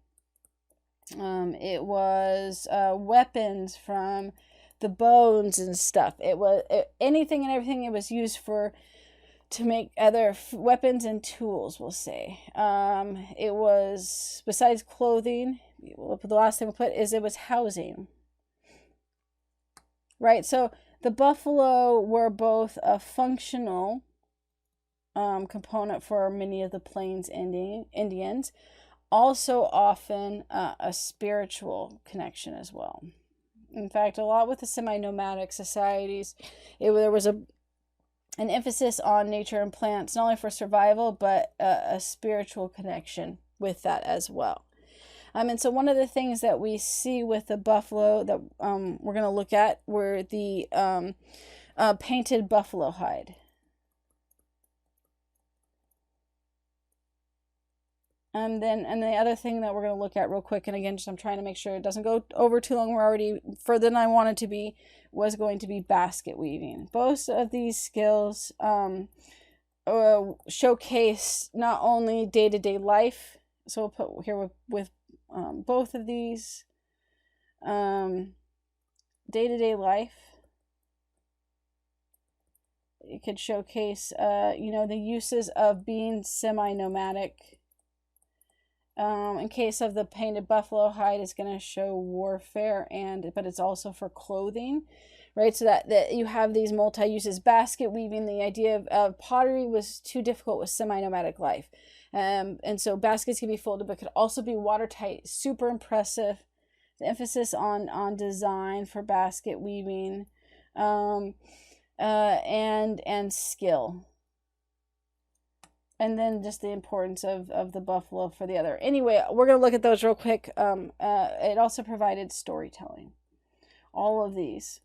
A: It was weapons from the bones and stuff. It was anything and everything it was used for to make other weapons and tools, we'll say. It was, besides clothing, the last thing we'll put is it was housing. Right, so the buffalo were both a functional component for many of the Plains Indians, also often a spiritual connection as well. In fact, a lot with the semi-nomadic societies, there was an emphasis on nature and plants, not only for survival, but a spiritual connection with that as well. And so one of the things that we see with the buffalo that we're going to look at were the painted buffalo hide. And the other thing that we're going to look at real quick, and again, just I'm trying to make sure it doesn't go over too long, we're already further than I wanted to be, was going to be basket weaving. Both of these skills showcase not only day-to-day life, so we'll put here with both of these, day-to-day life. It could showcase, the uses of being semi-nomadic. In case of the painted buffalo hide, it's going to show warfare, but it's also for clothing, right? So that you have these multi-uses. Basket weaving, the idea of pottery was too difficult with semi-nomadic life. And so baskets can be folded, but could also be watertight. Super impressive. The emphasis on design for basket weaving, and skill. And then just the importance of the buffalo for the other. Anyway, we're going to look at those real quick. It also provided storytelling. All of these.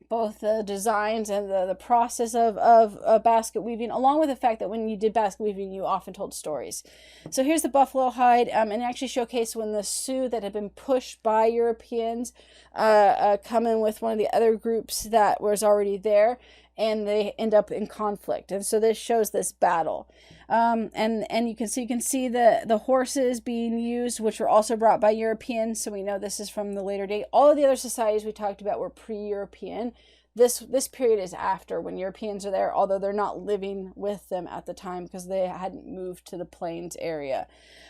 A: Both the designs and the process of basket weaving, along with the fact that when you did basket weaving, you often told stories. So here's the buffalo hide, and it actually showcased when the Sioux that had been pushed by Europeans come in with one of the other groups that was already there, and they end up in conflict. And so this shows this battle. And you can see the horses being used, which were also brought by Europeans. So we know this is from the later date. All of the other societies we talked about were pre-European. This period is after, when Europeans are there, although they're not living with them at the time because they hadn't moved to the plains area.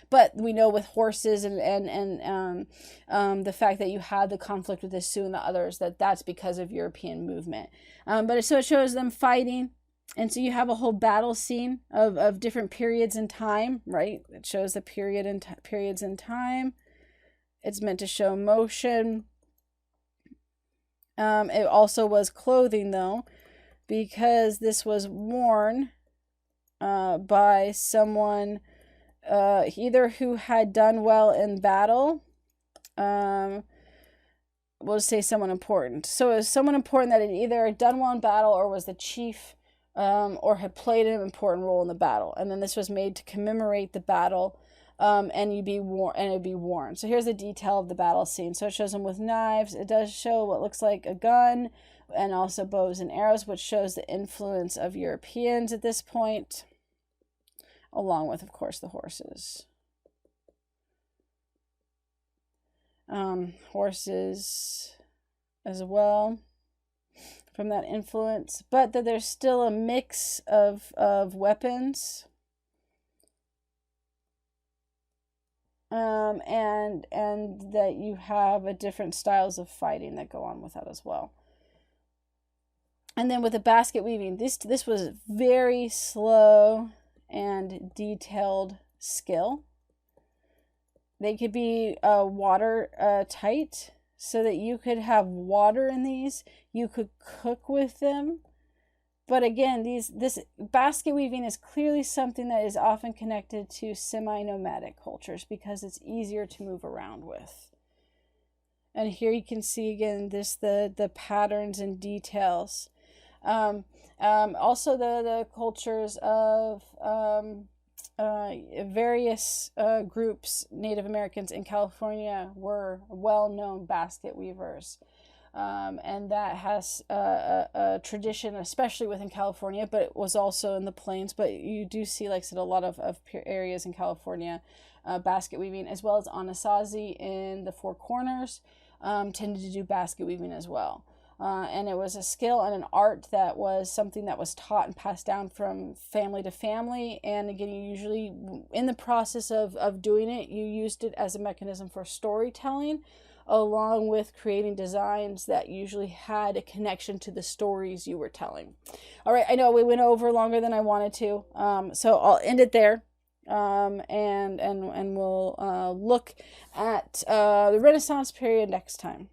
A: But we know with horses and the fact that you had the conflict with the Sioux and the others, that's because of European movement. But so it shows them fighting. And so you have a whole battle scene of different periods in time, right? It shows the periods in time. It's meant to show motion. It also was clothing, though, because this was worn by someone either who had done well in battle. We'll say someone important. So it was someone important that had either done well in battle or was the chief, or had played an important role in the battle. And then this was made to commemorate the battle, and it'd be worn. So here's the detail of the battle scene. So it shows them with knives. It does show what looks like a gun, and also bows and arrows, which shows the influence of Europeans at this point, along with, of course, the horses. Horses as well from that influence, but that there's still a mix of weapons, and that you have a different styles of fighting that go on with that as well. And then with the basket weaving, this was very slow and detailed skill. They could be water tight, so that you could have water in these. You could cook with them. But again, this basket weaving is clearly something that is often connected to semi-nomadic cultures because it's easier to move around with. And here you can see again the patterns and details. Also, the cultures of various groups, Native Americans in California, were well-known basket weavers. And that has a tradition, especially within California, but it was also in the plains. But you do see, like I said, a lot of areas in California, basket weaving, as well as Anasazi in the Four Corners tended to do basket weaving as well. And it was a skill and an art that was something that was taught and passed down from family to family. And again, you usually, in the process of doing it, you used it as a mechanism for storytelling, along with creating designs that usually had a connection to the stories you were telling. All right, I know we went over longer than I wanted to, so I'll end it there. And we'll look at the Renaissance period next time.